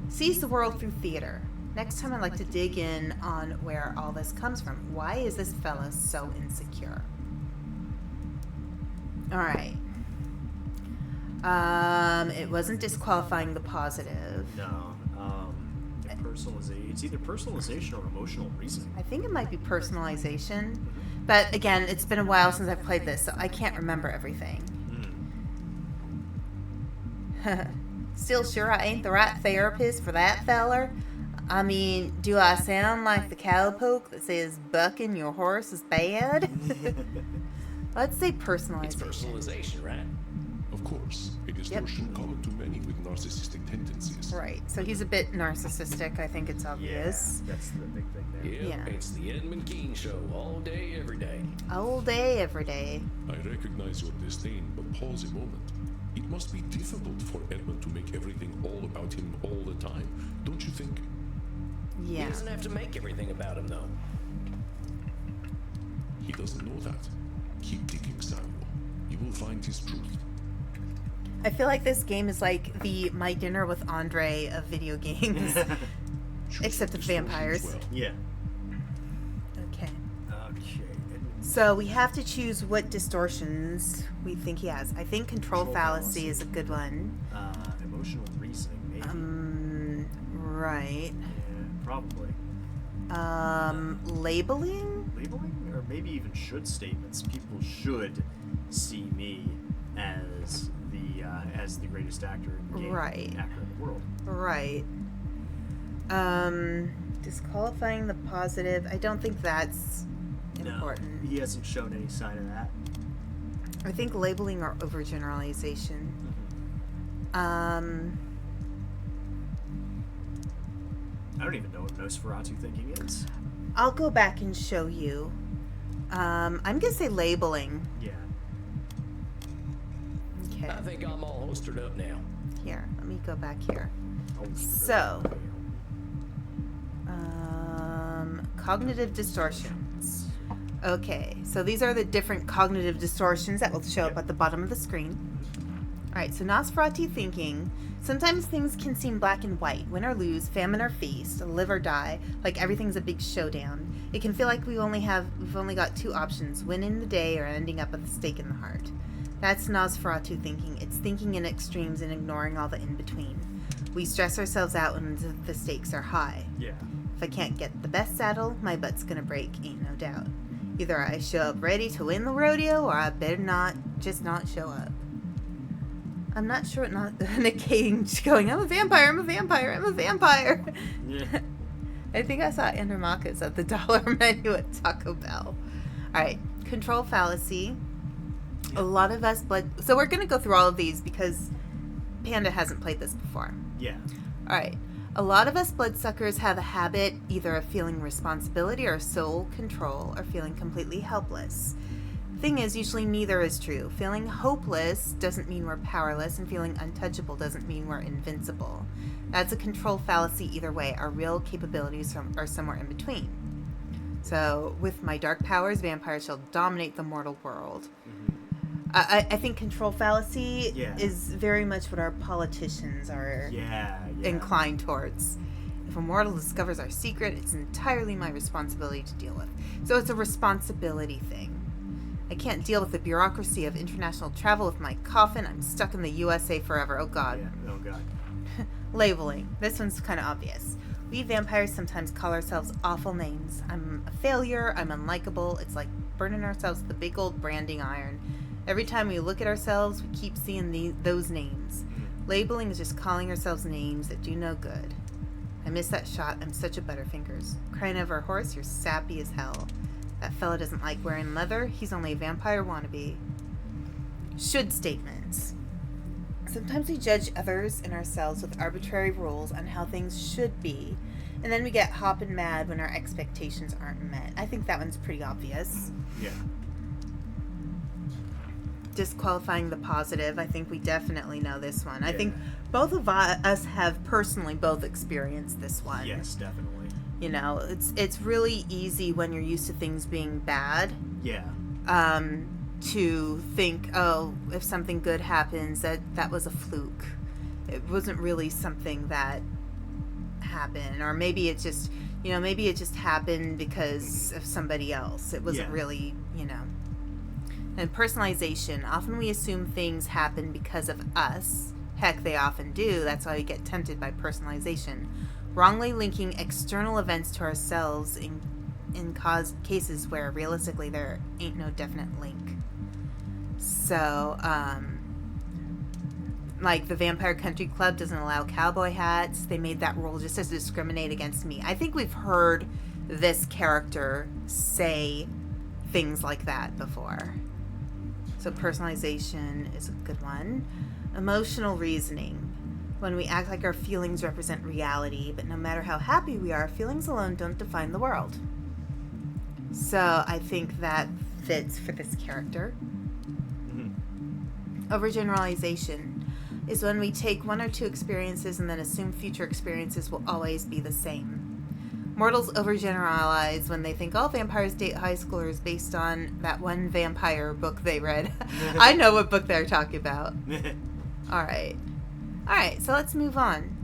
Sees the world through theater. Next time I'd like to dig in on where all this comes from. Why is this fella so insecure? Alright. It wasn't disqualifying the positive.
No. Personalization. It's either personalization or emotional reasoning.
I think it might be personalization. But again, it's been a while since I've played this, so I can't remember everything. Still sure I ain't the right therapist for that feller? I mean, do I sound like the cowpoke that says bucking your horse is bad? Let's say personalization.
It's personalization, right?
Of course, a distortion common to many with narcissistic tendencies.
Right, so he's a bit narcissistic, I think it's obvious.
Yeah, that's the big thing there.
Yep,
Yeah.
it's the Edmund Keane show all day, every day.
All day, every day.
I recognize your disdain, but pause a moment. It must be difficult for Edmund to make everything all about him all the time, don't you think?
He
Yeah.
doesn't have to make everything about him, though.
He doesn't know that. Keep digging, Samuel. You will find his truth.
I feel like this game is like the My Dinner with Andre of video games.
Choose
Except
your
of
distortions
vampires.
well.
Yeah.
Okay.
Okay.
So we have to choose what distortions we think he has. I think control fallacy is a good one.
Emotional reasoning, maybe.
Right.
Yeah, probably.
Labeling?
Labeling? Or maybe even should statements. People should see me as the greatest actor in the game.
Right.
Actor in the world.
Right. Disqualifying the positive. I don't think that's important.
No, he hasn't shown any sign of that.
I think labeling or overgeneralization.
I don't even know what Nosferatu thinking is.
I'll go back and show you. I'm gonna say labeling.
Yeah.
Okay.
I think I'm all holstered up now.
Here, let me go back here.
Oh,
So, cognitive distortions. Okay, so these are the different cognitive distortions that will show up at the bottom of the screen. Alright, so Nosferatu thinking. Sometimes things can seem black and white, win or lose, famine or feast, live or die, like everything's a big showdown. It can feel like we've only got two options, winning the day or ending up with a stake in the heart. That's Nosferatu thinking. It's thinking in extremes and ignoring all the in-between. We stress ourselves out when the stakes are high.
Yeah.
If I can't get the best saddle, my butt's gonna break, ain't no doubt. Either I show up ready to win the rodeo, or I better not show up. I'm not sure what not Nick Cage going, I'm a vampire, I'm a vampire, I'm a vampire.
Yeah.
I think I saw Andromachus at the dollar menu at Taco Bell. Alright, control fallacy. A lot of us so we're gonna go through all of these because Panda hasn't played this before.
Yeah.
Alright. A lot of us bloodsuckers have a habit either of feeling responsibility or sole control or feeling completely helpless. Thing is, usually neither is true. Feeling hopeless doesn't mean we're powerless, and feeling untouchable doesn't mean we're invincible. That's a control fallacy either way. Our real capabilities are somewhere in between. So, with my dark powers, vampires shall dominate the mortal world. I think control fallacy is very much what our politicians are inclined towards. If a mortal discovers our secret, it's entirely my responsibility to deal with. So it's a responsibility thing. I can't deal with the bureaucracy of international travel with my coffin. I'm stuck in the USA forever. Oh, God.
Yeah. Oh, God.
Labeling. This one's kind of obvious. We vampires sometimes call ourselves awful names. I'm a failure. I'm unlikable. It's like burning ourselves with a big old branding iron. Every time we look at ourselves, we keep seeing those names. Labeling is just calling ourselves names that do no good. I missed that shot. I'm such a butterfingers. Crying over a horse, you're sappy as hell. That fella doesn't like wearing leather. He's only a vampire wannabe. Should statements. Sometimes we judge others and ourselves with arbitrary rules on how things should be, And then we get hoppin' mad when our expectations aren't met. I think that one's pretty obvious.
Yeah.
Disqualifying the positive. I think we definitely know this one. I
Yeah.
think both of us have personally both experienced this one.
Yes, definitely.
You know, it's really easy when you're used to things being bad,
Yeah.
to think, oh, if something good happens, that was a fluke. It wasn't really something that happened, or maybe it just happened because of somebody else. It wasn't
Yeah.
really, And personalization. Often we assume things happen because of us. Heck, they often do. That's why we get tempted by personalization. Wrongly linking external events to ourselves in cases where realistically there ain't no definite link. So, like the Vampire Country Club doesn't allow cowboy hats. They made that rule just to discriminate against me. I think we've heard this character say things like that before. So personalization is a good one. Emotional reasoning. When we act like our feelings represent reality, but no matter how happy we are, feelings alone don't define the world. So I think that fits for this character.
Mm-hmm.
Overgeneralization is when we take one or two experiences and then assume future experiences will always be the same. Mortals overgeneralize when they think all vampires date high schoolers based on that one vampire book they read. I know what book they're talking about. Alright, so let's move on.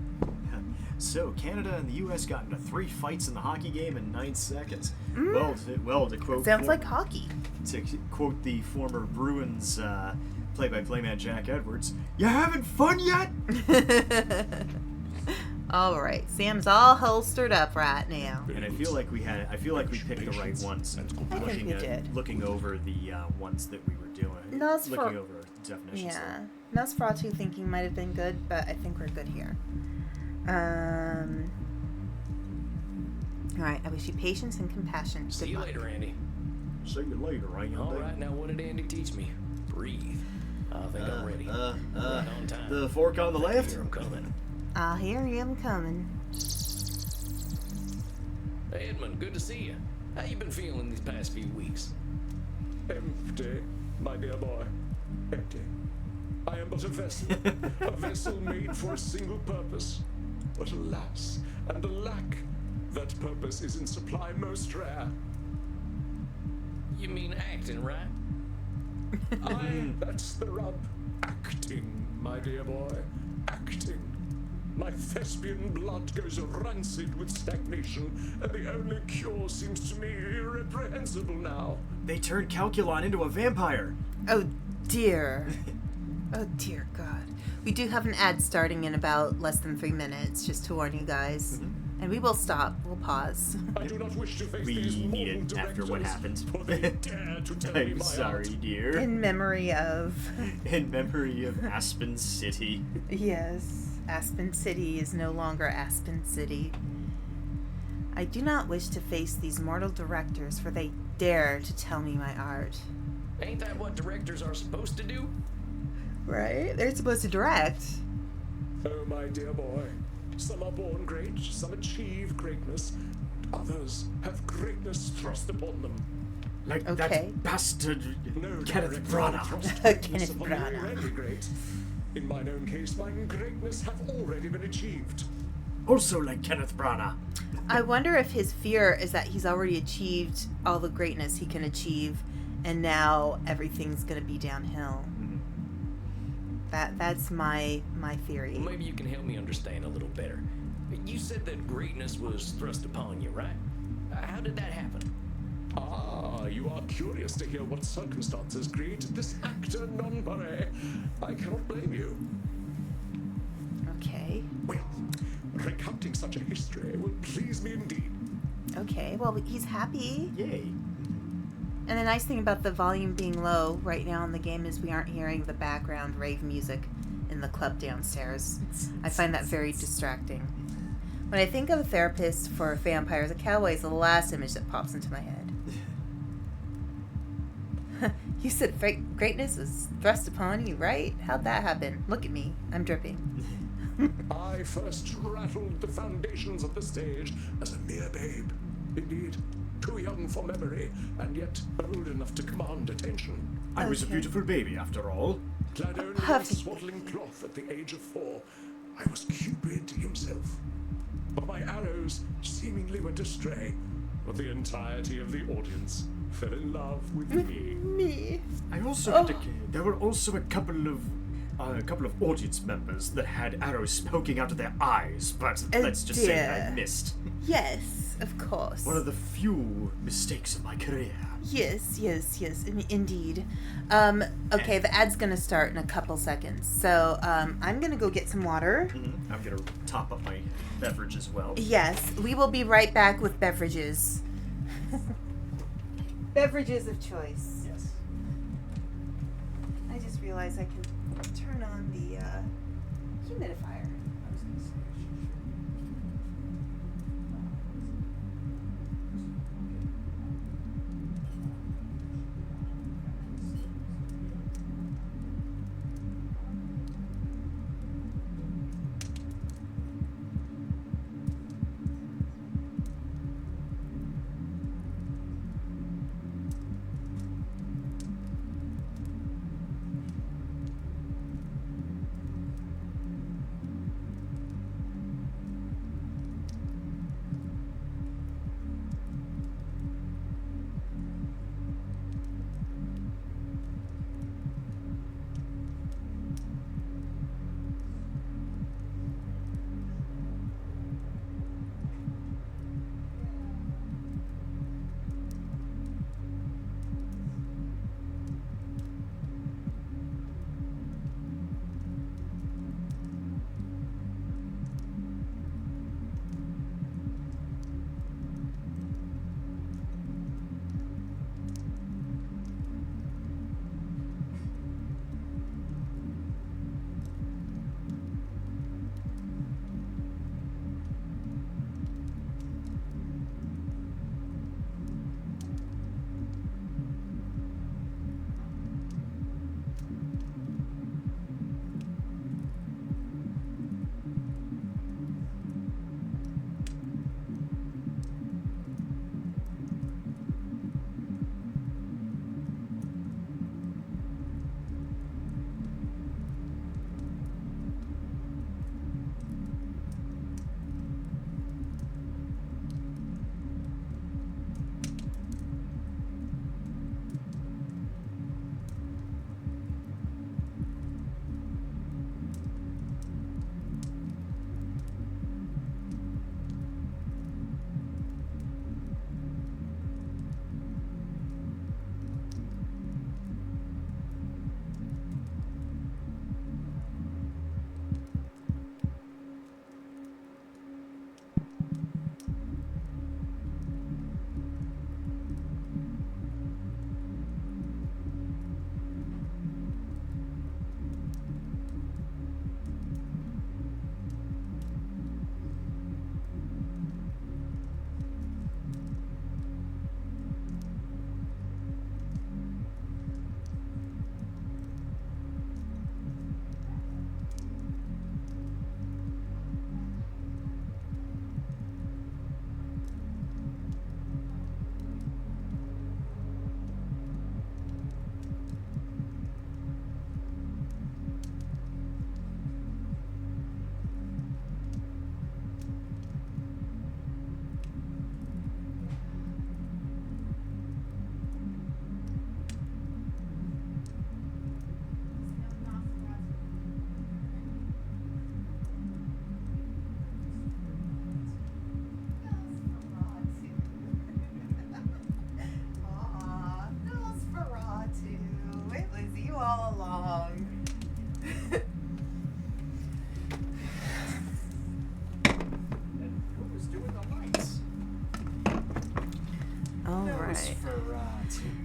So, Canada and the U.S. got into 3 fights in the hockey game in 9 seconds.
Mm.
Well, to quote...
Sounds like hockey.
To quote the former Bruins play-by-play man Jack Edwards, "You having fun yet?"
All right, Sam's all holstered up right now.
And I feel like we picked the right ones.
I think we did.
Looking over the ones that we were doing. Looking over definitions.
Yeah, Nosferatu thinking might have been good, but I think we're good here. All right, I wish you patience and compassion.
See you later, Andy.
See you later, right?
All right, now what did Andy teach me? Breathe. I think I'm ready. Right on time.
The fork on the left.
Here I'm coming.
I'll hear him coming.
Hey, Edmund, good to see you. How you been feeling these past few weeks?
Empty, my dear boy. Empty. I am but a vessel. A vessel made for a single purpose. But alas, and alack, that purpose is in supply most rare.
You mean acting, right?
Aye, that's the rub. Acting, my dear boy. Acting. My thespian blood goes rancid with stagnation, and the only cure seems to me irreprehensible now.
They turned Calculon into a vampire.
Oh dear. Oh dear God. We do have an ad starting in about less than 3 minutes, just to warn you guys.
Mm-hmm.
And we will stop. We'll pause.
I do not wish to face
We
these
need
mortal
it after what
directors,
happened.
for they dare to tell me
I'm
my
sorry,
art.
dear.
In memory of...
In memory of Aspen City.
Yes. Aspen City is no longer Aspen City. I do not wish to face these mortal directors, for they dare to tell me my art.
Ain't that what directors are supposed to do?
Right? They're supposed to direct.
Oh, my dear boy. Some are born great, some achieve greatness. Others have greatness thrust upon them.
Like
Okay.
that bastard
No
Kenneth
director
Branagh.
thrust greatness
Kenneth
upon the
Branagh.
already great. In mine own case, mine greatness have already been achieved.
Also like Kenneth Branagh.
I wonder if his fear is that he's already achieved all the greatness he can achieve, and now everything's gonna be downhill. That's my theory.
Well, maybe you can help me understand a little better. You said that greatness was thrust upon you, right? How did that happen?
Ah, you are curious to hear what circumstances created this actor non pare. I cannot blame you.
Okay.
Well, recounting such a history would please me indeed.
Okay. Well, he's happy.
Yay.
And the nice thing about the volume being low right now in the game is we aren't hearing the background rave music in the club downstairs. I find that very distracting. When I think of a therapist for vampires, a cowboy is the last image that pops into my head. You said greatness was thrust upon you, right? How'd that happen? Look at me. I'm dripping.
I first rattled the foundations of the stage as a mere babe. Indeed, too young for memory, and yet old enough to command attention.
I was a beautiful baby, after all.
Clad only in a
Perfect.
swaddling cloth at the age of 4, I was Cupid himself. But my arrows seemingly went astray, but the entirety of the audience fell in love with me.
Me.
I also there were also a couple of audience members that had arrows poking out of their eyes, but let's just say I missed.
Yes, of course.
One of the few mistakes of my career.
Yes, indeed. Okay, the ad's gonna start in a couple seconds, so I'm gonna go get some water.
I'm gonna top up my beverage as well.
Yes, we will be right back with beverages. Beverages of choice.
Yes.
I just realized I can turn on the humidifier.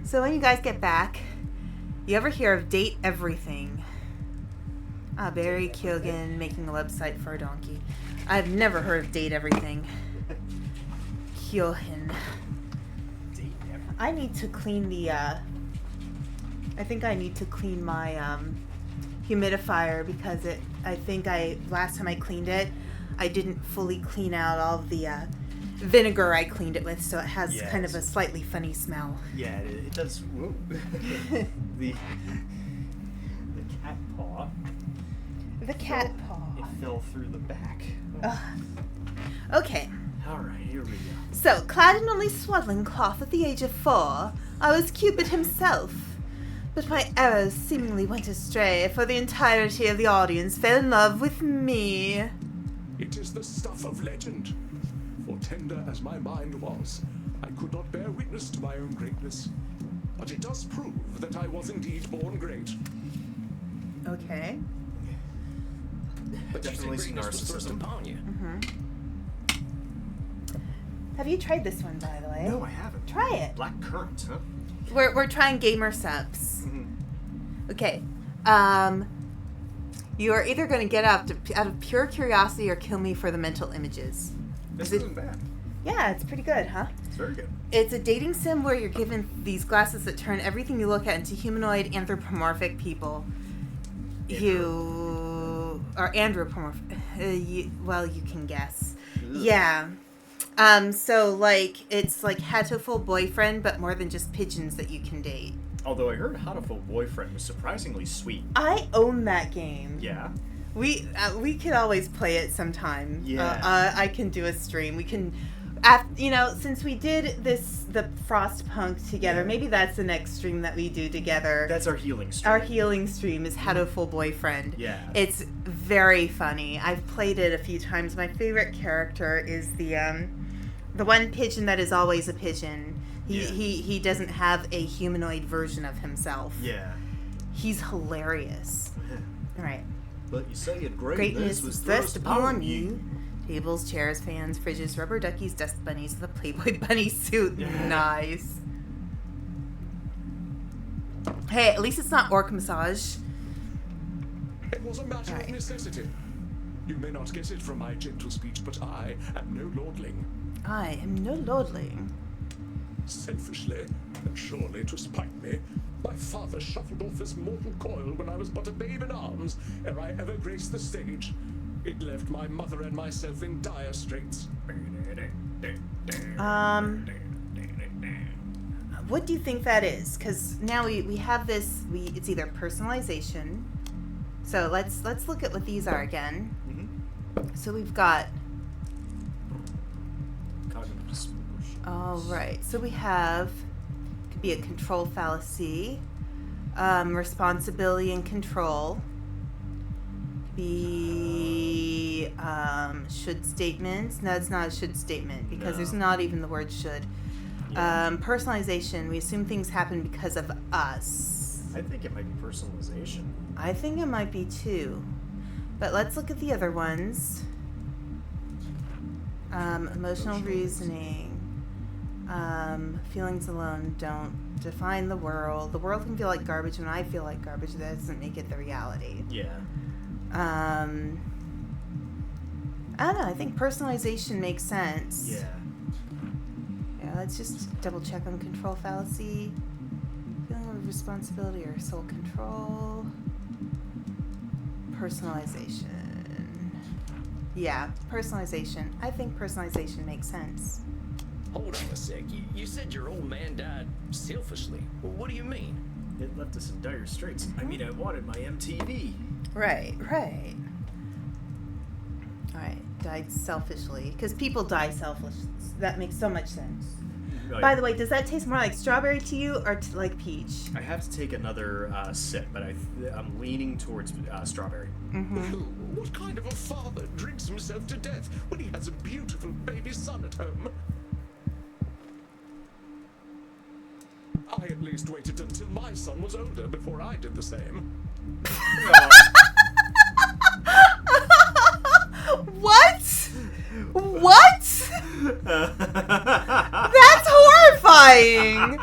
So when you guys get back, you ever hear of Date Everything? Barry Keoghan making a website for a donkey. I've never heard of Date Everything. Keoghan. I need to clean the, I think I need to clean my, humidifier because I think last time I cleaned it, I didn't fully clean out all of the vinegar I cleaned it with, so it has kind of a slightly funny smell.
Yeah, it does. Whoa. the cat paw.
The cat paw.
It fell through the back.
Okay.
All right, here we go.
So, clad in only swaddling cloth at the age of 4, I was Cupid himself. But my arrows seemingly went astray, for the entirety of the audience fell in love with me.
It is the stuff of legend. For tender as my mind was, I could not bear witness to my own greatness. But it does prove that I was indeed born great.
Okay.
But
Definitely some
greatness was thrust
narcissism.
upon you.
Have you tried this one, by the way?
No, I haven't.
Try it.
Black currant, huh?
We're trying gamer subs. Okay. You are either going to get out of pure curiosity or kill me for the mental images.
This isn't bad.
Yeah, it's pretty good, huh?
It's very good.
It's a dating sim where you're given these glasses that turn everything you look at into humanoid anthropomorphic people. You are anthropomorphic. Well, you can guess.
Ugh.
Yeah. So, like, it's like Hatoful Boyfriend, but more than just pigeons that you can date.
Although I heard Hatoful Boyfriend was surprisingly sweet.
I own that game.
Yeah.
We could always play it sometime.
Yeah.
I can do a stream. We can, since we did the FrostPunk together, maybe that's the next stream that we do together.
That's our healing stream.
Our healing stream is Hatoful Boyfriend.
Yeah.
It's very funny. I've played it a few times. My favorite character is the one pigeon that is always a pigeon. He doesn't have a humanoid version of himself.
Yeah.
He's hilarious. All right.
But you say it
Greatness was thrust upon you. Tables, chairs, fans, fridges, rubber duckies, dust bunnies, the Playboy bunny suit. Nice. Hey, at least it's not orc massage.
It was a matter of necessity. You may not guess it from my gentle speech, but I am no lordling.
I am no lordling.
Selfishly, and surely to spite me, my father shuffled off his mortal coil when I was but a babe in arms, ere I ever graced the stage. It left my mother and myself in dire straits.
What do you think that is? Because now we have this. It's either personalization. So let's look at what these are again. So we've got.
Cognitive distortion.
All right. So we have. Could be a control fallacy. Responsibility and control. Be should statements. No, it's not a should statement because there's not even the word should.
Yeah.
Personalization. We assume things happen because of us.
I think it might be personalization.
I think it might be too. But let's look at the other ones. Emotional reasoning. Feelings alone don't define the world. The world can feel like garbage when I feel like garbage. That doesn't make it the reality.
Yeah.
I don't know. I think personalization makes sense.
Yeah.
Yeah, let's just double check on control fallacy. Feeling of responsibility or soul control. Personalization. Yeah, personalization. I think personalization makes sense.
Hold on a sec. You said your old man died selfishly. Well, what do you mean?
It left us in dire straits. I mean, I wanted my MTV.
Right. Alright, died selfishly. Because people die selfishly. That makes so much sense. By the way, does that taste more like strawberry to you or like peach?
I have to take another sip, but I'm leaning towards strawberry.
What kind of a father drinks himself to death when he has a beautiful baby son at home? I at least waited until my son was older before I did the same.
What? That's horrifying.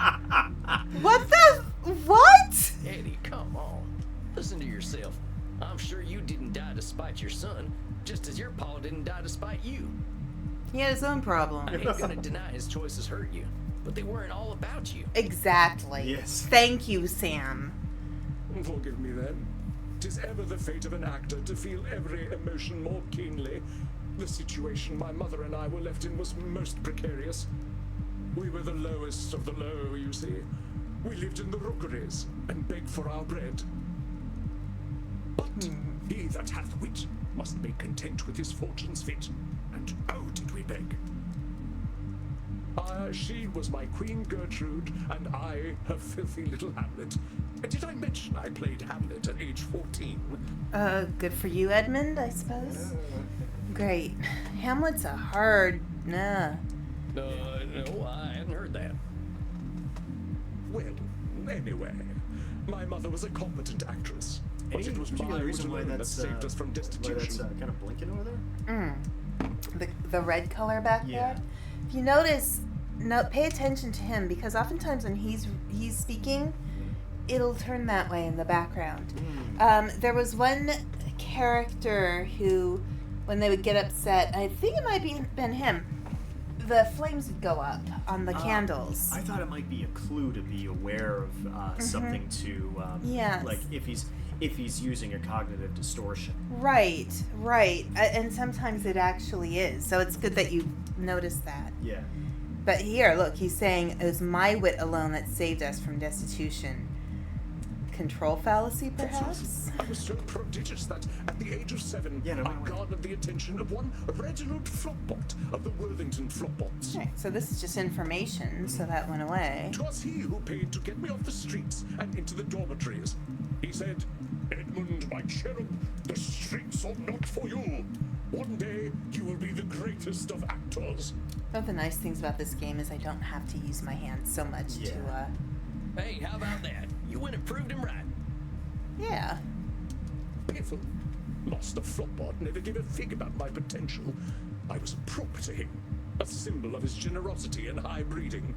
What?
Eddie, come on. Listen to yourself. I'm sure you didn't die to spite your son, just as your pa didn't die to spite you.
He had his own problem.
I ain't gonna deny his choices hurt you, but they weren't all about you.
Exactly.
Yes.
Thank you, Sam.
Forgive me then. 'Tis ever the fate of an actor to feel every emotion more keenly. The situation my mother and I were left in was most precarious. We were the lowest of the low, you see. We lived in the rookeries and begged for our bread. But he that hath wit must be content with his fortune's fit. And oh, did we beg. She was my Queen Gertrude, and I her filthy little Hamlet. Did I mention I played Hamlet at age 14?
Good for you, Edmund, I suppose. Great. Hamlet's a hard... Nah.
No, I hadn't heard that.
Well, anyway, my mother was a competent actress. But
Any
it was my
particular
wit
reason why
alone that
that's
saved us from
why
destitution.
that's kind of blinking over there?
The red color back
Yeah.
there. If you notice, pay attention to him, because oftentimes when he's speaking, it'll turn that way in the background. There was one character who, when they would get upset, I think it might be been him, the flames would go up on the candles.
I thought it might be a clue to be aware of something to,
Yes.
like if he's using a cognitive distortion.
Right. And sometimes it actually is. So it's good that you noticed that.
Yeah.
But here, look, he's saying it was my wit alone that saved us from destitution. Control fallacy, perhaps?
I was so prodigious that, at the age of 7,
Yeah, no,
I
wait.
garnered the attention of one Reginald Flopbot of the Worthington Flopbots.
Right, so this is just information, so that went away.
'Twas he who paid to get me off the streets and into the dormitories. He said, Edmund, my cherub, the streets are not for you. One day you will be the greatest of actors.
One of the nice things about this game is I don't have to use my hands so much to,
Hey, how about that? You went and proved him right.
yeah.
Piffle. Master Flopbot never gave a fig about my potential. I was a prop to him, a symbol of his generosity and high breeding.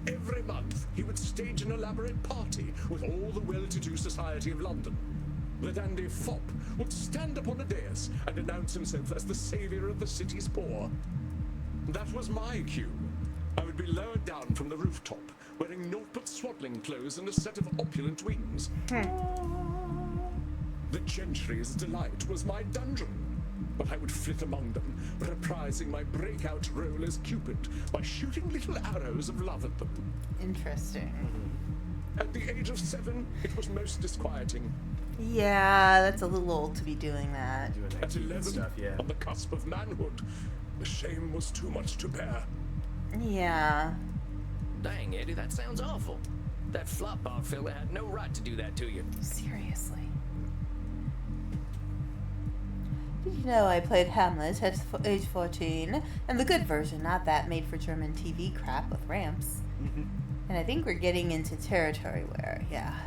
Every month, he would stage an elaborate party with all the well-to-do society of London. The dandy fop would stand upon a dais and announce himself as the savior of the city's poor. That was my cue. I would be lowered down from the rooftop, wearing naught but swaddling clothes and a set of opulent wings. The gentry's delight was my dungeon, but I would flit among them, reprising my breakout role as Cupid by shooting little arrows of love at them.
Interesting.
At the age of 7, it was most disquieting.
Yeah, that's a little old to be doing that.
Doing that
At
Cupid
11,
stuff, yeah.
on the cusp of manhood, the shame was too much to bear.
Yeah.
Dang, Eddie, that sounds awful. That flopbot fella had no right to do that to you.
Seriously. Did you know I played Hamlet at age 14? And the good version, not that made for German TV crap with ramps. And I think we're getting into territory where, yeah.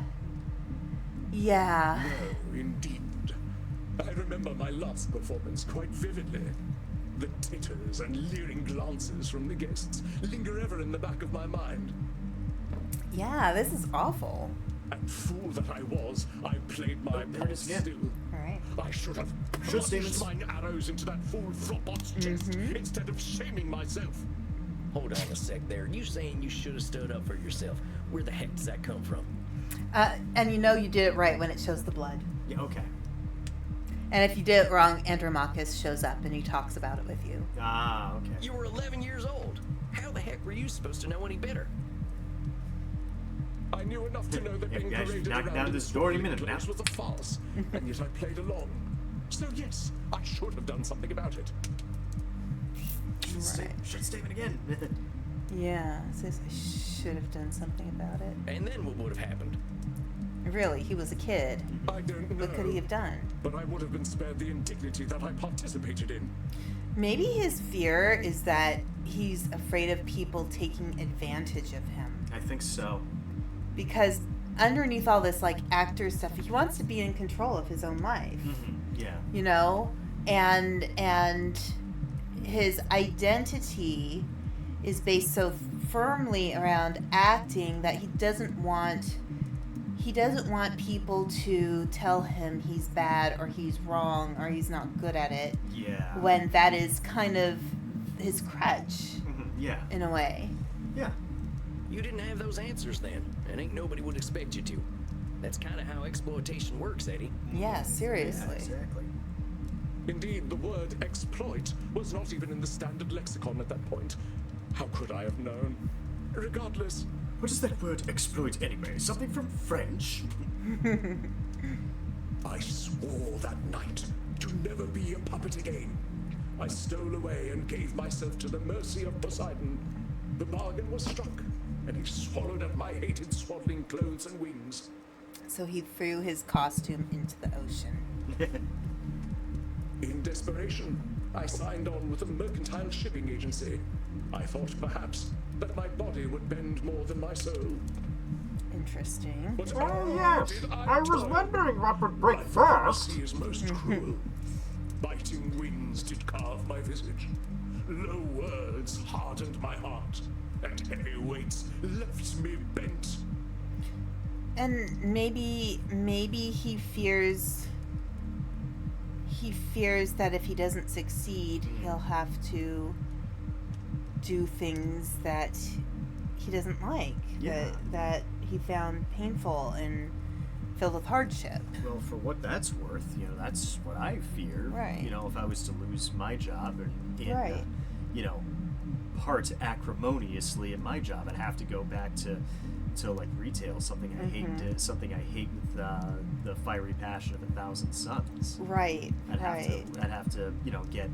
No, indeed. I remember my last performance quite vividly. The titters and leering glances from the guests linger ever in the back of my mind.
Yeah, this is awful.
And fool that I was, I played my part
yeah.
still.
Alright.
I should have
Should statements.
plunged mine arrows into that fool Flopbot's chest instead of shaming myself.
Hold on a sec there. You saying you should have stood up for yourself. Where the heck does that come from?
And you know you did it right when it shows the blood.
Yeah, okay.
And if you did it wrong, Andromachus shows up and he talks about it with you.
Ah, okay.
You were 11 years old. How the heck were you supposed to know any better?
I knew enough to know that
Yeah,
being
guys,
paraded
knock
around
down
in
this door any
swaddling
minute now.
clothes was a farce, and yet I played along. So yes, I should have done something about it.
Should statement again.
Yeah, it says I should have done something about it.
And then what would have happened?
Really, he was a kid.
I don't know.
What could he have done?
But I would have been spared the indignity that I participated in.
Maybe his fear is that he's afraid of people taking advantage of him.
I think so.
Because underneath all this, like, actor stuff, he wants to be in control of his own life.
Yeah.
You know? And his identity is based so firmly around acting that he doesn't want people to tell him he's bad or he's wrong or he's not good at it,
Yeah.
when that is kind of his crutch
Yeah.
in a way.
Yeah.
You didn't have those answers then, and ain't nobody would expect you to. That's kind of how exploitation works, Eddie.
Yeah,
Yeah,
seriously.
exactly.
Indeed, the word exploit was not even in the standard lexicon at that point. How could I have known? Regardless,
What is that word exploit anyway? Something from French?
I swore that night to never be a puppet again. I stole away and gave myself to the mercy of Poseidon. The bargain was struck, and he swallowed up my hated swaddling clothes and wings.
So he threw his costume into the ocean.
In desperation, I signed on with a mercantile shipping agency. I thought perhaps that my body would bend more than my soul.
Interesting.
But
Oh, yes.
did
I was
toil.
wondering what would break
My
first.
fantasy is most cruel. Biting winds did carve my visage. Low words hardened my heart, and heavy weights left me bent.
And maybe he fears that if he doesn't succeed, he'll have to do things that he doesn't like,
Yeah.
that he found painful and filled with hardship.
Well, for what that's worth, that's what I fear.
Right.
If I was to lose my job and
Right.
part acrimoniously at my job, I'd have to go back to like retail, something I hate with the fiery passion of 1,000 suns.
Right.
I'd have to get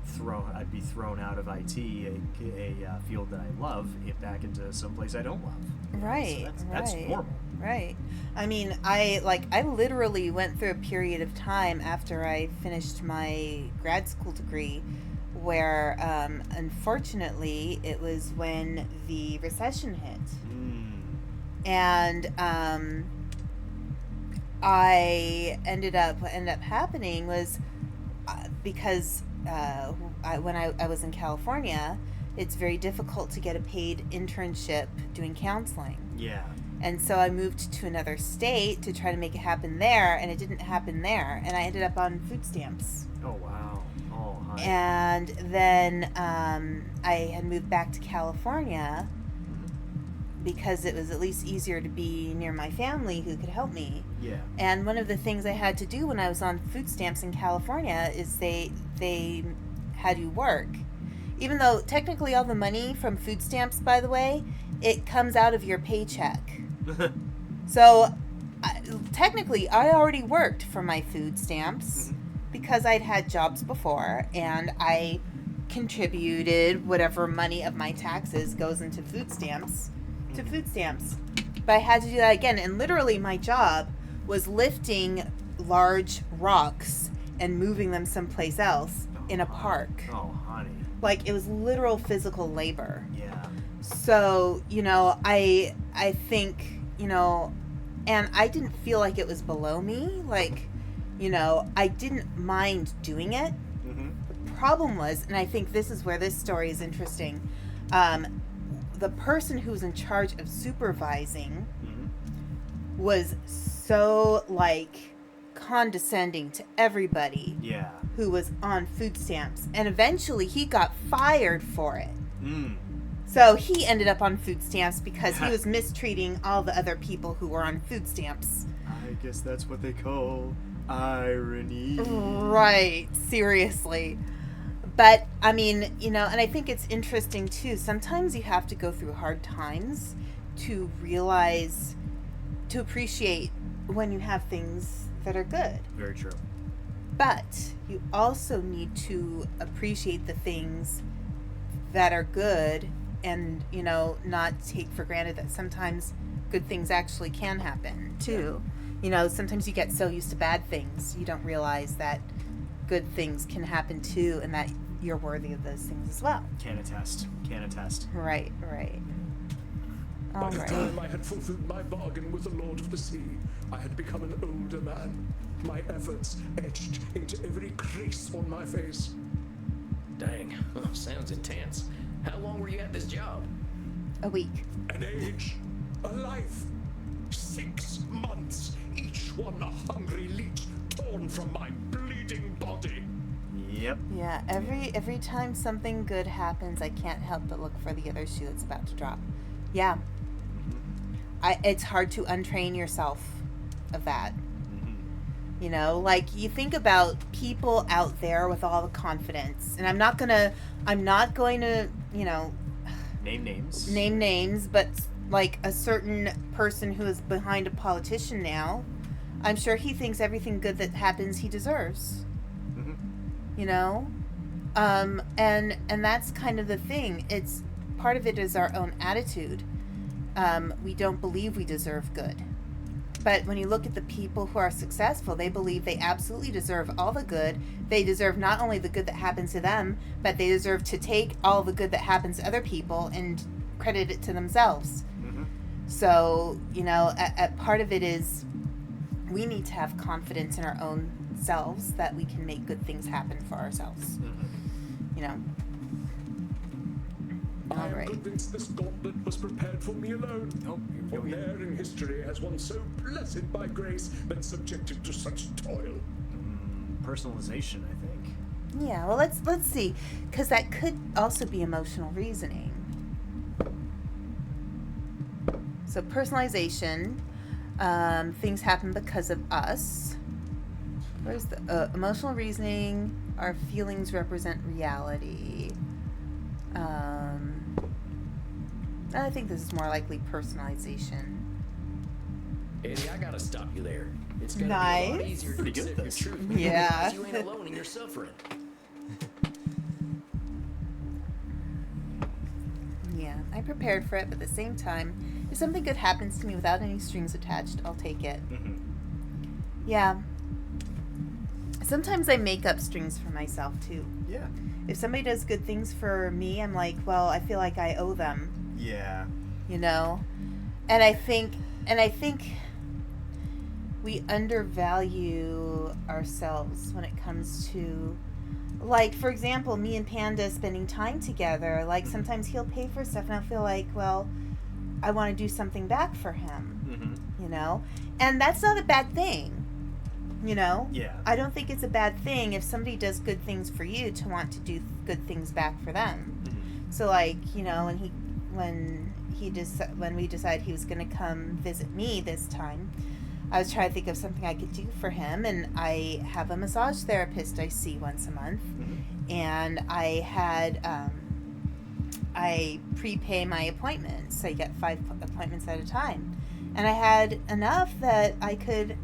thrown. I'd be thrown out of IT, a field that I love, back into some place I don't love.
Right.
So that's normal.
Right. I mean, I literally went through a period of time after I finished my grad school degree where, unfortunately, it was when the recession hit. And what ended up happening was because when I was in California, it's very difficult to get a paid internship doing counseling.
Yeah.
And so I moved to another state to try to make it happen there, and it didn't happen there. And I ended up on food stamps.
Oh, wow. Oh, hi.
And then I had moved back to California because it was at least easier to be near my family who could help me.
Yeah.
And one of the things I had to do when I was on food stamps in California is they had you work. Even though technically all the money from food stamps, by the way, it comes out of your paycheck. So technically I already worked for my food stamps because I'd had jobs before, and I contributed whatever money of my taxes goes into food stamps to food stamps. But I had to do that again, and literally my job was lifting large rocks and moving them someplace else in a park.
Oh, honey.
Like, it was literal physical labor.
Yeah.
So, I think, and I didn't feel like it was below me. Like, I didn't mind doing it.
Mm-hmm.
The problem was, and I think this is where this story is interesting, the person who was in charge of supervising was so, condescending to everybody
Yeah.
who was on food stamps. And eventually he got fired for it. So he ended up on food stamps because he was mistreating all the other people who were on food stamps.
I guess that's what they call irony.
Right, seriously. But, I mean, and I think it's interesting, too. Sometimes you have to go through hard times to realize, to appreciate when you have things that are good.
Very true.
But you also need to appreciate the things that are good and, not take for granted that sometimes good things actually can happen, too. Sometimes you get so used to bad things, you don't realize that good things can happen, too, and that you're worthy of those things as well.
Can attest.
Right.
By
All
the
right.
time I had fulfilled my bargain with the Lord of the Sea, I had become an older man. My efforts etched into every crease on my face.
Dang, sounds intense. How long were you at this job?
A week.
An age, a life. 6 months, each one a hungry leech torn from my bleeding body.
Yep.
Yeah, every time something good happens, I can't help but look for the other shoe that's about to drop. Yeah. It's hard to untrain yourself of that.
Mm-hmm.
You know, like you think about people out there with all the confidence, and I'm not going to, you know,
Name
names, but like a certain person who is behind a politician now, I'm sure he thinks everything good that happens he deserves.
Mm-hmm.
You know, and that's kind of the thing. It's part of it is our own attitude. We don't believe we deserve good. But when you look at the people who are successful, they believe they absolutely deserve all the good. They deserve not only the good that happens to them, but they deserve to take all the good that happens to other people and credit it to themselves.
Mm-hmm.
So, you know, a part of it is we need to have confidence in our own selves that we can make good things happen for ourselves.
Mm-hmm.
You know.
I am
Alright.
convinced this gauntlet was prepared for me alone.
Oh,
For ne'er in history has one so blessed by grace been subjected to such toil.
Personalization, I think.
Yeah, well, let's see, because that could also be emotional reasoning. So personalization, things happen because of us. Where's the emotional reasoning? Our feelings represent reality. I think this is more likely personalization.
Eddie, I gotta stop you there. It's gonna be a lot
Nice.
easier to
Pretty good
accept
at
your
this.
truth.
Yeah.
because you ain't alone in your suffering.
Yeah, I prepared for it, but at the same time, if something good happens to me without any strings attached, I'll take it.
Mm-hmm.
Yeah. Sometimes I make up strings for myself, too.
Yeah.
If somebody does good things for me, I'm like, well, I feel like I owe them,
Yeah.
you know? And I think we undervalue ourselves when it comes to, like, for example, me and Panda spending time together. Like, sometimes he'll pay for stuff, and I'll feel like, well, I want to do something back for him,
Mm-hmm.
you know? And that's not a bad thing, you know?
Yeah.
I don't think it's a bad thing if somebody does good things for you to want to do good things back for them.
Mm-hmm.
So, like, you know, when we decided he was going to come visit me this time, I was trying to think of something I could do for him, and I have a massage therapist I see once a month,
Mm-hmm.
and I prepay my appointments. So I get 5 appointments at a time, and I had enough that I could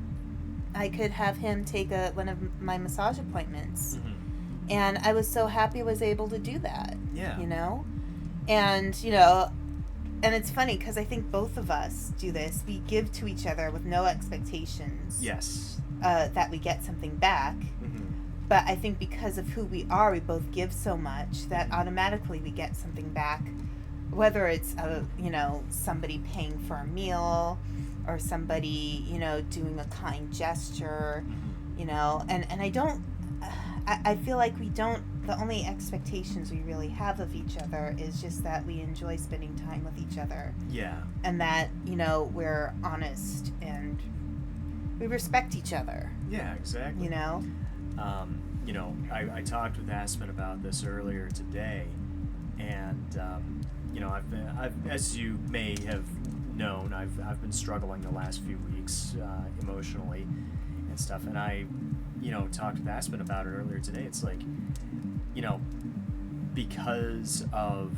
have him take one of my massage appointments.
Mm-hmm.
And I was so happy I was able to do that.
Yeah.
You know? And, you know, and it's funny because I think both of us do this. We give to each other with no expectations
Yes.
that we get something back.
Mm-hmm.
But I think because of who we are, we both give so much that automatically we get something back. Whether it's, you know, somebody paying for a meal or somebody, you know, doing a kind gesture, you know. And I feel like the only expectations we really have of each other is just that we enjoy spending time with each other.
Yeah.
And that, you know, we're honest and we respect each other,
Yeah, exactly.
you know?
You know, I talked with Aspen about this earlier today, and you know, I've as you may have known, I've been struggling the last few weeks emotionally and stuff, and I, you know, talked with Aspen about it earlier today. It's like, you know, because of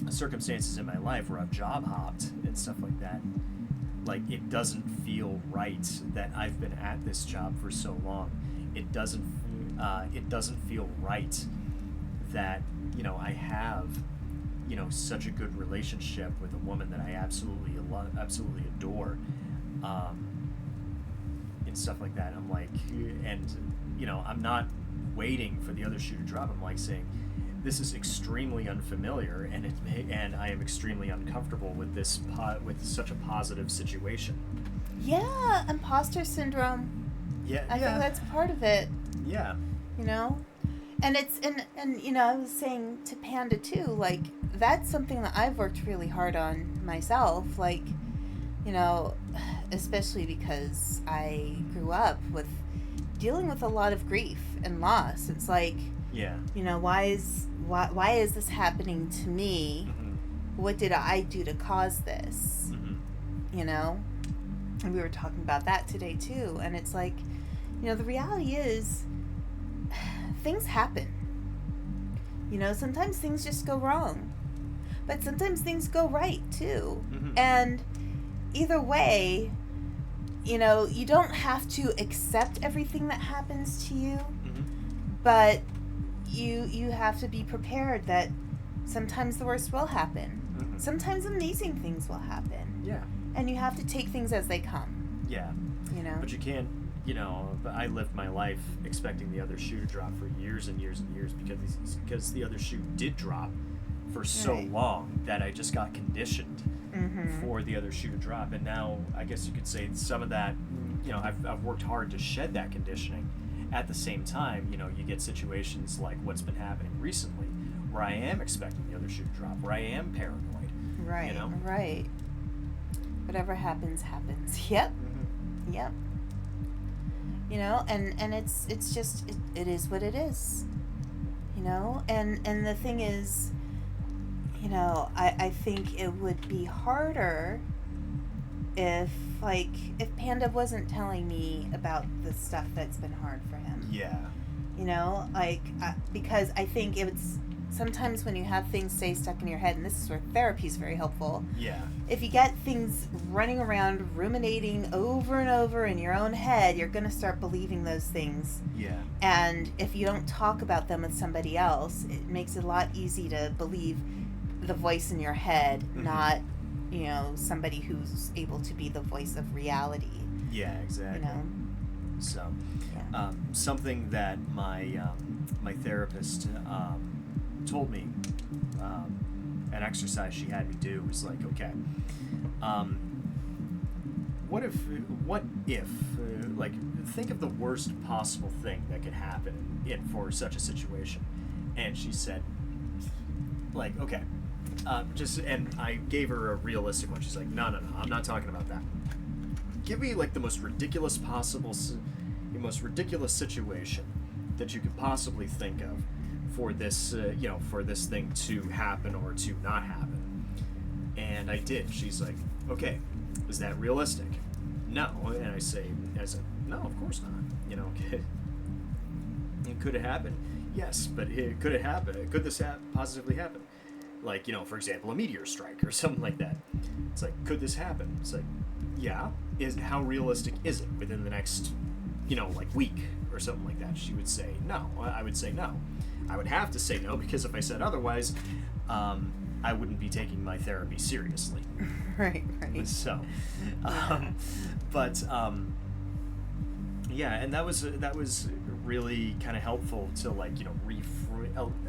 circumstances in my life where I've job hopped and stuff like that, like, it doesn't feel right that I've been at this job for so long. It doesn't feel right that, you know, I have, you know, such a good relationship with a woman that I absolutely adore, and stuff like that. I'm like, and, you know, I'm not waiting for the other shoe to drop. I'm like saying, this is extremely unfamiliar, and I am extremely uncomfortable with this with such a positive situation.
Yeah, imposter syndrome.
Yeah,
I think that's part of it,
yeah.
you know? And it's, and you know, I was saying to Panda too, like, that's something that I've worked really hard on myself, like, you know, especially because I grew up with dealing with a lot of grief and loss. It's like,
Yeah.
you know, why is this happening to me?
Mm-hmm.
What did I do to cause this?
Mm-hmm.
You know? And we were talking about that today too. And it's like, the reality is things happen. Sometimes things just go wrong. But sometimes things go right too.
Mm-hmm.
And either way, you don't have to accept everything that happens to you.
Mm-hmm.
But you have to be prepared that sometimes the worst will happen.
Mm-hmm.
Sometimes amazing things will happen.
Yeah.
And you have to take things as they come.
Yeah. But you can't, I lived my life expecting the other shoe to drop for years and years and years because the other shoe did drop for so
Right.
long that I just got conditioned
Mm-hmm.
for the other shoe to drop. And now I guess you could say some of that, I've worked hard to shed that conditioning. At the same time, you get situations like what's been happening recently where I am expecting the other shoe to drop, where I am paranoid.
Right. Right. Whatever happens, happens. Yep.
Mm-hmm.
Yep. And it's just it is what it is. And the thing is, I think it would be harder if Panda wasn't telling me about the stuff that's been hard for him.
Yeah.
Because I think it's sometimes when you have things stay stuck in your head, and this is where therapy is very helpful.
Yeah.
If you get things running around, ruminating over and over in your own head, you're going to start believing those things.
Yeah.
And if you don't talk about them with somebody else, it makes it a lot easy to believe the voice in your head,
Mm-hmm.
not, somebody who's able to be the voice of reality.
Yeah, exactly. So,
Yeah.
something that my therapist told me, an exercise she had me do was like, okay, what if think of the worst possible thing that could happen for such a situation, and she said, okay, and I gave her a realistic one. She's like, no, I'm not talking about that. Give me the most ridiculous situation that you could possibly think of for this, for this thing to happen or to not happen. And I did. She's like, okay, is that realistic? No. And I said, no, of course not. Could it happen? Yes, but could it happen? Could this positively happen? For example, a meteor strike or something like that. It's like, could this happen? It's like, yeah. How realistic is it within the next, week or something like that? She would say no. I would say no. I would have to say no because if I said otherwise, I wouldn't be taking my therapy seriously.
Right.
So, yeah, and that was really kind of helpful to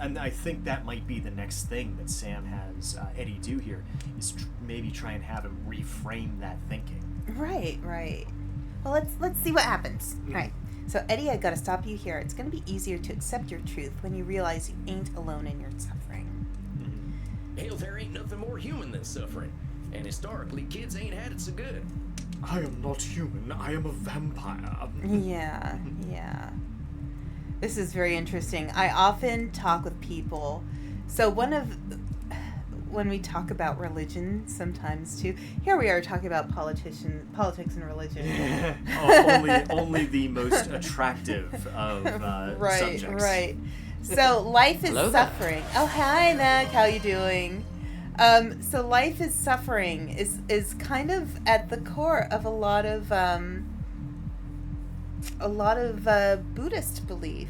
and I think that might be the next thing that Sam has Eddie do here is maybe try and have him reframe that thinking. Right.
Well, let's see what happens. Mm-hmm. Right. So Eddie, I gotta stop you here. It's gonna be easier to accept your truth when you realize you ain't alone in your suffering.
Mm-hmm.
Hell, there ain't nothing more human than suffering. And historically, kids ain't had it so good.
I am not human. I am a vampire.
Yeah. This is very interesting. I often talk with people. So when we talk about religion sometimes too, here we are talking about politics and religion.
only the most attractive of subjects.
Right. So life is
Hello
suffering.
there.
Oh, hi, Mac. How you doing? So life is suffering is kind of at the core of a lot of Buddhist belief.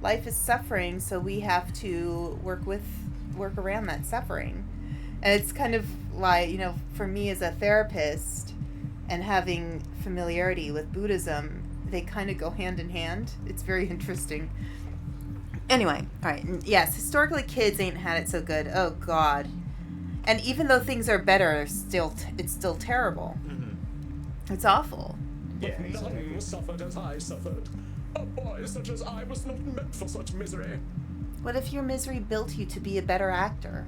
Life is suffering, so we have to work around that suffering. And it's kind of like, for me as a therapist and having familiarity with Buddhism, they kind of go hand in hand. It's very interesting. Anyway, all right. Yes, historically, kids ain't had it so good. Oh, God. And even though things are better, it's still terrible.
Mm-hmm.
It's awful.
Yeah,
But
exactly.
none suffered as I suffered. A boy such as I was not meant for such misery.
What if your misery built you to be a better actor?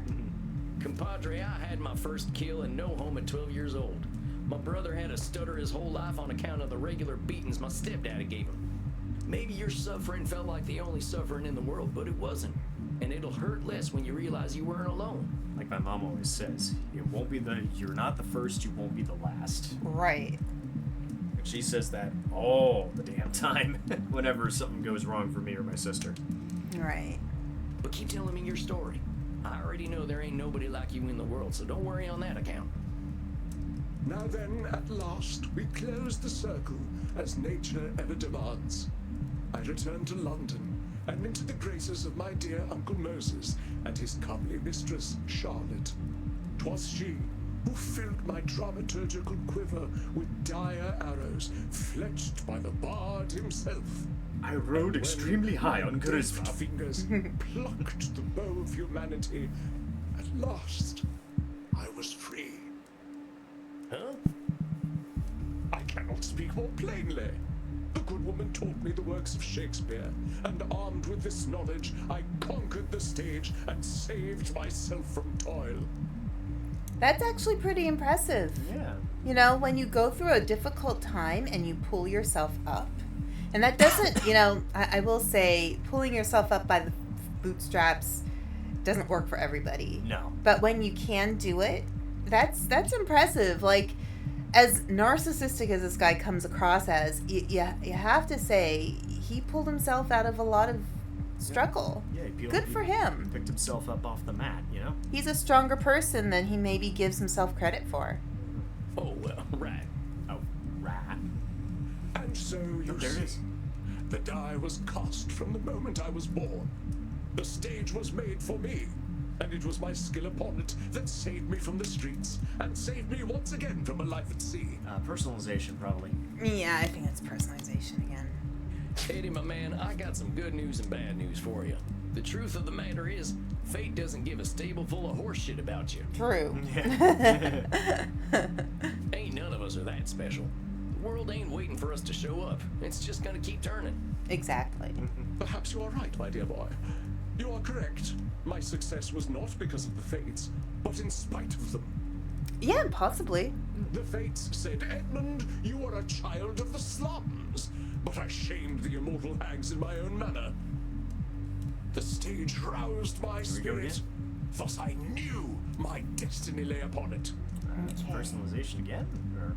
Compadre, I had my first kill and no home at 12 years old. My brother had a stutter his whole life on account of the regular beatings my stepdaddy gave him. Maybe your suffering felt like the only suffering in the world, but it wasn't. And it'll hurt less when you realize you weren't alone.
Like my mom always says, you're not the first, you won't be the last.
Right.
And she says that all the damn time whenever something goes wrong for me or my sister.
Right.
But keep telling me your story. I already know there ain't nobody like you in the world, so don't worry on that account.
Now then, at last, we close the circle, as nature ever demands. I return to London, and into the graces of my dear Uncle Moses and his comely mistress, Charlotte. 'Twas she who filled my dramaturgical quiver with dire arrows, fletched by the bard himself.
I rode extremely high on
Deft
charisma.
fingers plucked the bow of humanity. At last, I was free.
Huh?
I cannot speak more plainly. The good woman taught me the works of Shakespeare, and armed with this knowledge, I conquered the stage and saved myself from toil.
That's actually pretty impressive.
Yeah.
You know, when you go through a difficult time and you pull yourself up, and that doesn't, you know, I will say pulling yourself up by the bootstraps doesn't work for everybody.
No.
But when you can do it, that's impressive. Like, as narcissistic as this guy comes across as, you have to say he pulled himself out of a lot of struggle.
Yeah, he
Good for him.
picked himself up off the mat, you know?
He's a stronger person than he maybe gives himself credit for.
Oh, well, right.
Oh, right.
And so you
There it
see,
is.
the die was cast from the moment I was born. The stage was made for me, and it was my skill upon it that saved me from the streets and saved me once again from a life at sea.
Personalization, probably.
Yeah, I think it's personalization again.
Eddie, my man, I got some good news and bad news for you. The truth of the matter is, fate doesn't give a stable full of horse shit about you.
True.
Ain't none of us are that special. The world ain't waiting for us to show up. It's just gonna keep turning.
Exactly.
Perhaps you are right, my dear boy. You are correct. My success was not because of the fates, but in spite of them.
Yeah, possibly.
The fates said, Edmund, you are a child of the slums. But I shamed the immortal hags in my own manner. The stage roused my
Here we go
spirit. Thus I knew my destiny lay upon it.
It's
Okay.
personalization again? Or...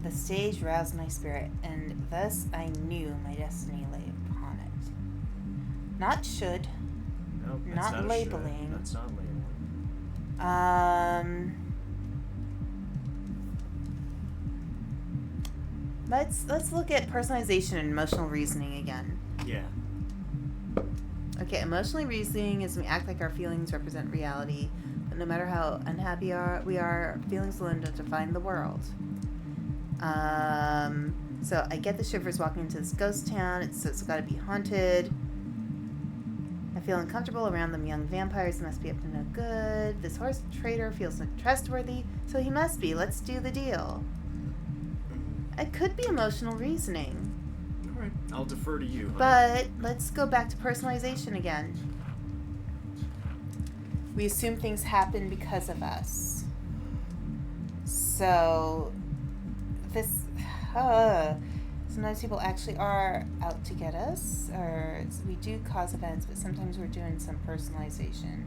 The stage roused my spirit, and thus I knew my destiny lay upon it. Not should.
No, that's
Not
not a should.
labeling.
That's not labeling.
Let's look at personalization and emotional reasoning again.
Yeah.
Okay, emotionally reasoning is when we act like our feelings represent reality, but no matter how unhappy we are, feelings alone don't define the world. So I get the shivers walking into this ghost town. It's got to be haunted. I feel uncomfortable around them young vampires. Must be up to no good. This horse trader feels trustworthy, so he must be. Let's do the deal. It could be emotional reasoning.
All right. I'll defer to you. Honey.
But let's go back to personalization again. We assume things happen because of us. So, this. Sometimes people actually are out to get us, or we do cause events, but sometimes we're doing some personalization.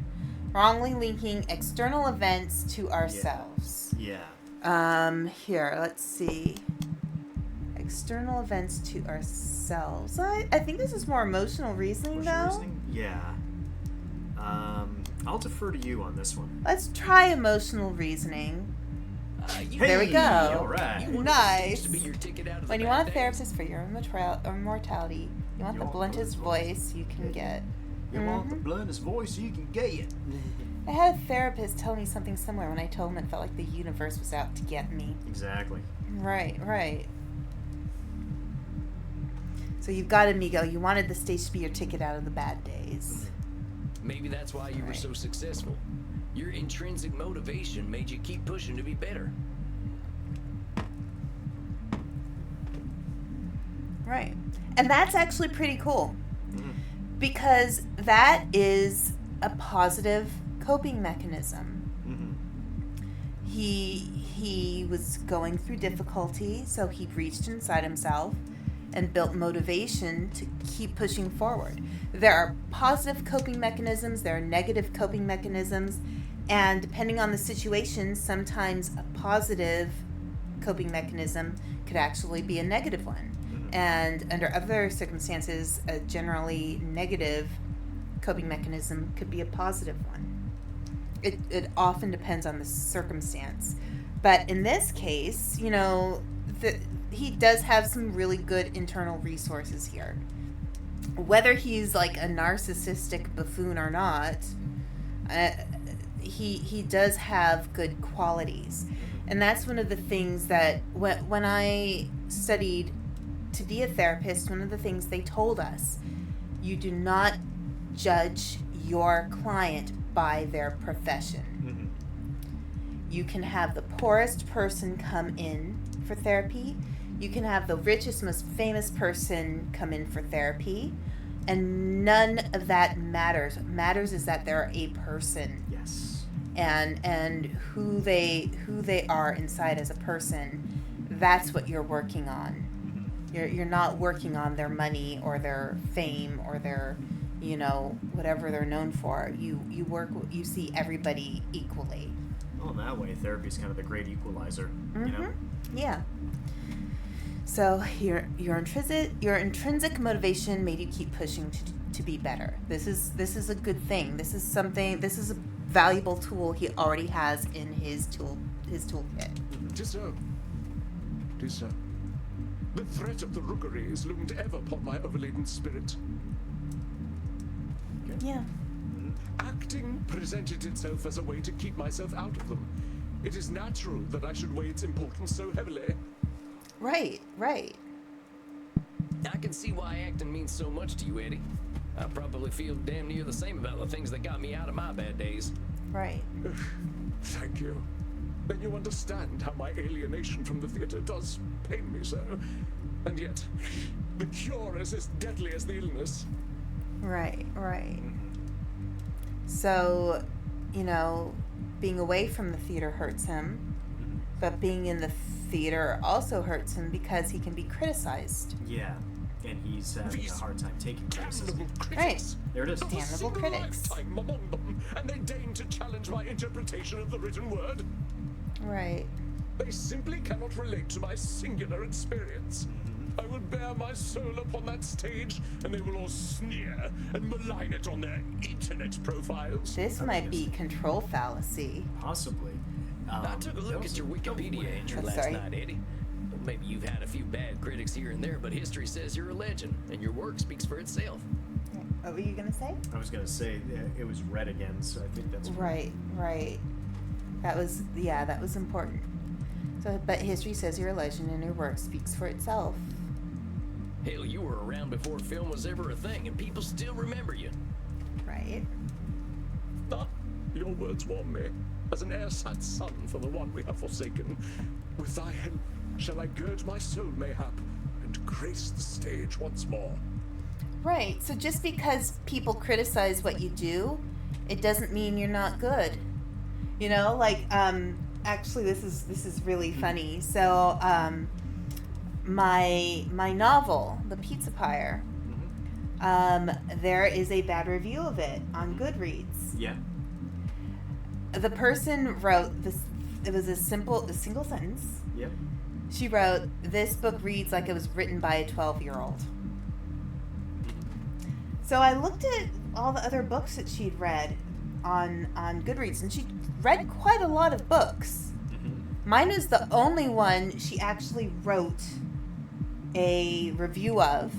Wrongly linking external events to ourselves.
Yeah.
Here, let's see. External events to ourselves. I think this is more emotional reasoning,
Emotional
though.
reasoning? Yeah. I'll defer to you on this one.
Let's try emotional reasoning. There we
Hey,
go.
all right.
You want
Nice.
to be your ticket out of
When
the
you
bad
want a
days?
therapist for your immortality, you want the bluntest voice you can get.
You want the bluntest voice you can get.
I had a therapist tell me something similar when I told him it felt like the universe was out to get me.
Exactly.
Right. So you've got Amigo. You wanted the stage to be your ticket out of the bad days.
Maybe that's why you were
Right.
so successful. Your intrinsic motivation made you keep pushing to be better.
Right. And that's actually pretty cool. Because that is a positive coping mechanism.
Mm-hmm.
He was going through difficulty, so he reached inside himself and built motivation to keep pushing forward. There are positive coping mechanisms, there are negative coping mechanisms, and depending on the situation, sometimes a positive coping mechanism could actually be a negative one. And under other circumstances, a generally negative coping mechanism could be a positive one. It often depends on the circumstance. But in this case, you know, he does have some really good internal resources here. Whether he's like a narcissistic buffoon or not, he does have good qualities. And that's one of the things that when I studied to be a therapist, one of the things they told us, you do not judge your client by their profession. You can have the poorest person come in for therapy. You can have the richest, most famous person come in for therapy. And none of that matters. What matters is that they're a person.
Yes.
And who they are inside as a person. That's what you're working on. You're not working on their money or their fame or their, you know, whatever they're known for. You see everybody equally.
Well, in that way, therapy is kind of the great equalizer. You know.
Yeah. So your intrinsic motivation made you keep pushing to be better. This is a good thing. This is a valuable tool he already has in his toolkit.
Tis so. The threat of the rookeries loomed ever upon my overladen spirit.
Yeah.
Acting presented itself as a way to keep myself out of them. It is natural that I should weigh its importance so heavily.
Right.
I can see why acting means so much to you, Eddie. I probably feel damn near the same about the things that got me out of my bad days.
Right.
Thank you. Then you understand how my alienation from the theater does pain me so. And yet, the cure is as deadly as the illness.
Right. So, you know, being away from the theater hurts him, but being in the theater also hurts him because he can be criticized.
Yeah. And he's having a hard time taking criticism.
Right.
There it is.
Not a
Damnable
single
critics.
lifetime among them, and they deign to challenge my interpretation of the written word.
Right.
They simply cannot relate to my singular experience. I will bare my soul upon that stage, and they will all sneer and malign it on their internet profiles.
This might be control fallacy.
Possibly.
I took a look at your Wikipedia entry last
sorry.
night, Eddie. Maybe you've had a few bad critics here and there, but history says you're a legend, and your work speaks for itself.
What were you gonna say?
I was going to say it was red again, so I think that's
Right. That was important. So, but history says you're a legend and your work speaks for itself.
Hell, you were around before film was ever a thing, and people still remember you.
Right.
Ah, your words warm me, as an heir-sat son for the one we have forsaken. With thy help shall I gird my soul mayhap, and grace the stage once more.
Right. So just because people criticize what you do, it doesn't mean you're not good. You know, like actually this is really funny. So my novel, The Pizza Pyre, there is a bad review of it on Goodreads.
Yeah.
The person wrote this. It was a single sentence.
Yep.
She wrote, "This book reads like it was written by a 12-year-old." So I looked at all the other books that she'd read on Goodreads, and she read quite a lot of books. Mine is the only one she actually wrote a review of,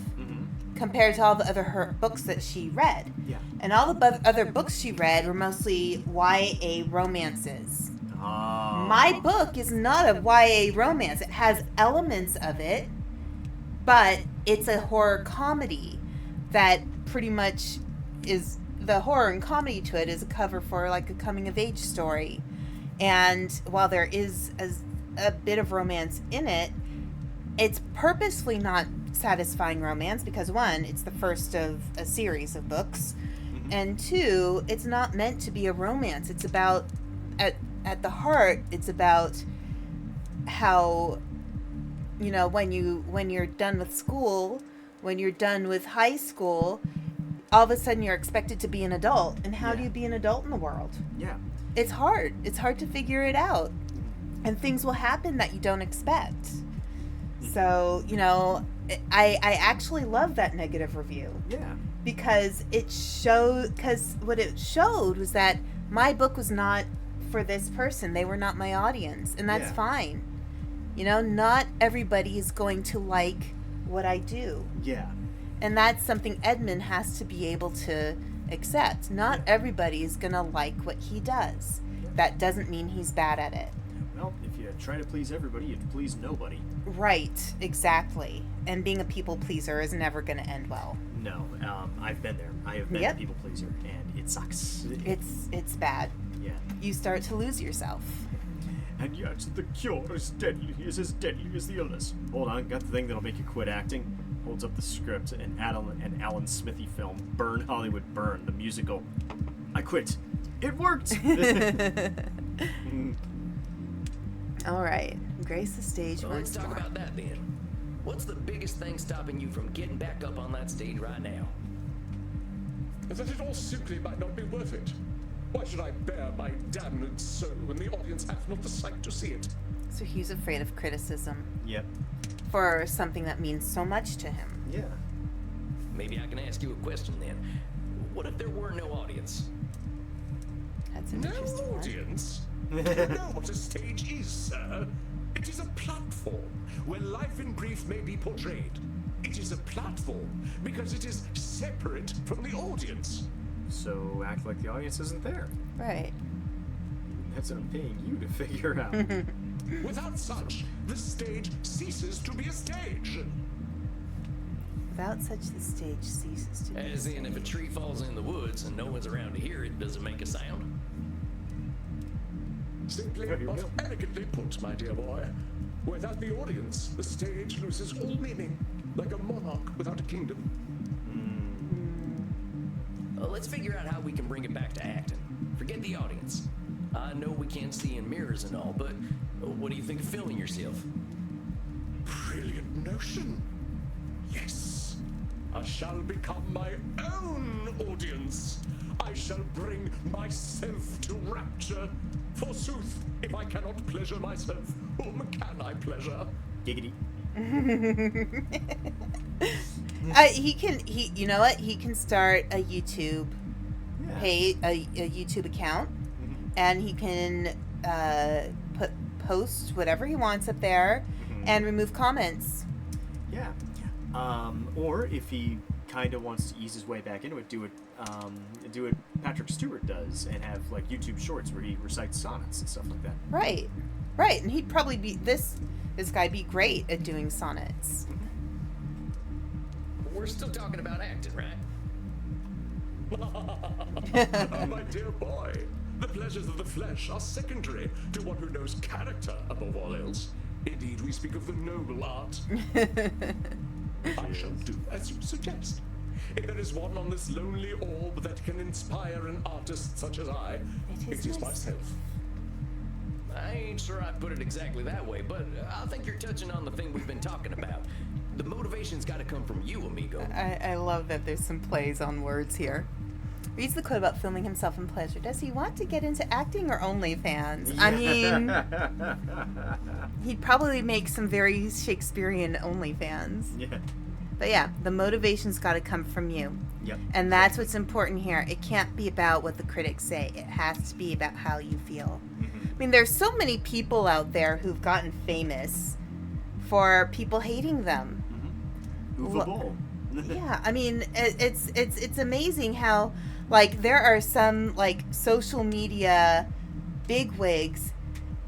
compared to all the other books that she read.
Yeah.
And all the other books she read were mostly YA romances.
Oh.
My book is not a YA romance. It has elements of it, but it's a horror comedy that pretty much is, the horror and comedy to it is a cover for like a coming of age story. And while there is a bit of romance in it, it's purposefully not satisfying romance because, one, it's the first of a series of books, and two, it's not meant to be a romance. It's about, at the heart, it's about how, you know, when you're done with school, when you're done with high school, all of a sudden you're expected to be an adult. And how do you be an adult in the world?
Yeah.
It's hard. It's hard to figure it out. and things will happen that you don't expect. So, you know, I actually love that negative review.
Yeah.
Because what it showed was that my book was not for this person. They were not my audience, and that's fine. You know, not everybody is going to like what I do.
Yeah.
And that's something Edmund has to be able to accept. Not everybody is going to like what he does. That doesn't mean he's bad at it.
Well, if you try to please everybody, you'd please nobody.
Right, exactly. And being a people pleaser is never going to end well.
No, I've been there. I have been a people pleaser, and it sucks.
It's bad.
Yeah.
You start to lose yourself.
And yet, the cure is as deadly as the illness. Hold on, got the thing that'll make you quit acting. Holds up the script, an Alan Smithy film, Burn Hollywood Burn, the musical. I quit. It worked!
All right, grace the stage
Well, let's
once
talk
more.
about that then. What's the biggest thing stopping you from getting back up on that stage right now?
That it all simply might not be worth it. Why should I bear my damned soul when the audience hath not the sight to see it?
So he's afraid of criticism
Yep.
for something that means so much to him.
Yeah.
Maybe I can ask you a question then. What if there were no audience?
That's an
No
interesting one.
audience? Do you know what a stage is, sir? It is a platform where life in brief may be portrayed. It is a platform because it is separate from the audience.
So act like the audience isn't there.
Right.
That's what I'm paying you to figure out.
Without such, the stage ceases to be a stage.
Without such, the stage ceases to be.
As in, if a tree falls in the woods and no one's around to hear it, does it make a sound?
Simply
Very
but
well.
elegantly put, my dear boy. Without the audience, the stage loses all meaning, like a monarch without a kingdom.
Let's figure out how we can bring it back to acting. Forget the audience. I know we can't see in mirrors and all, but what do you think of filming yourself?
Brilliant notion. Yes. I shall become my own audience. I shall bring myself to rapture. Forsooth, if I cannot pleasure myself, whom can I pleasure?
Giggity.
You know what? He can start a YouTube a YouTube account, and he can post whatever he wants up there and remove comments.
Yeah. Or if he kind of wants to ease his way back into it, do what Patrick Stewart does and have like YouTube shorts where he recites sonnets and stuff like that.
Right. And he'd probably be this guy'd be great at doing sonnets.
We're still talking about acting, right?
Oh, my dear boy, the pleasures of the flesh are secondary to one who knows character above all else. Indeed, we speak of the noble art. I shall do as you suggest. If there is one on this lonely orb that can inspire an artist such as I, it is myself.
I ain't sure I'd put it exactly that way, but I think you're touching on the thing we've been talking about. The motivation's got to come from you, amigo.
I love that there's some plays on words here. Reads the quote about filming himself in pleasure. Does he want to get into acting or OnlyFans? I mean, he'd probably make some very Shakespearean OnlyFans.
Yeah.
But yeah, the motivation's got to come from you.
Yep.
And that's what's important here. It can't be about what the critics say. It has to be about how you feel. I mean, there's so many people out there who've gotten famous for people hating them.
Uwe Boll.
Yeah, I mean, it's amazing how, like, there are some, like, social media bigwigs.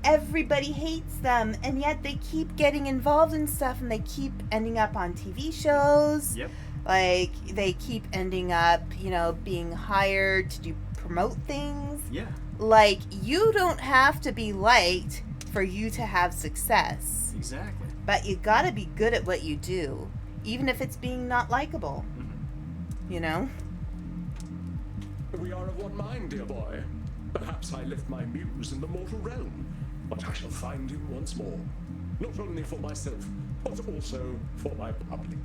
Everybody hates them, and yet they keep getting involved in stuff, and they keep ending up on TV shows.
Yep.
Like, they keep ending up, being hired to promote things.
Yeah.
Like, you don't have to be liked for you to have success.
Exactly.
But you gotta be good at what you do, even if it's being not likable. You know?
We are of one mind, dear boy. Perhaps I left my muse in the mortal realm, but I shall find him once more. Not only for myself, but also for my public.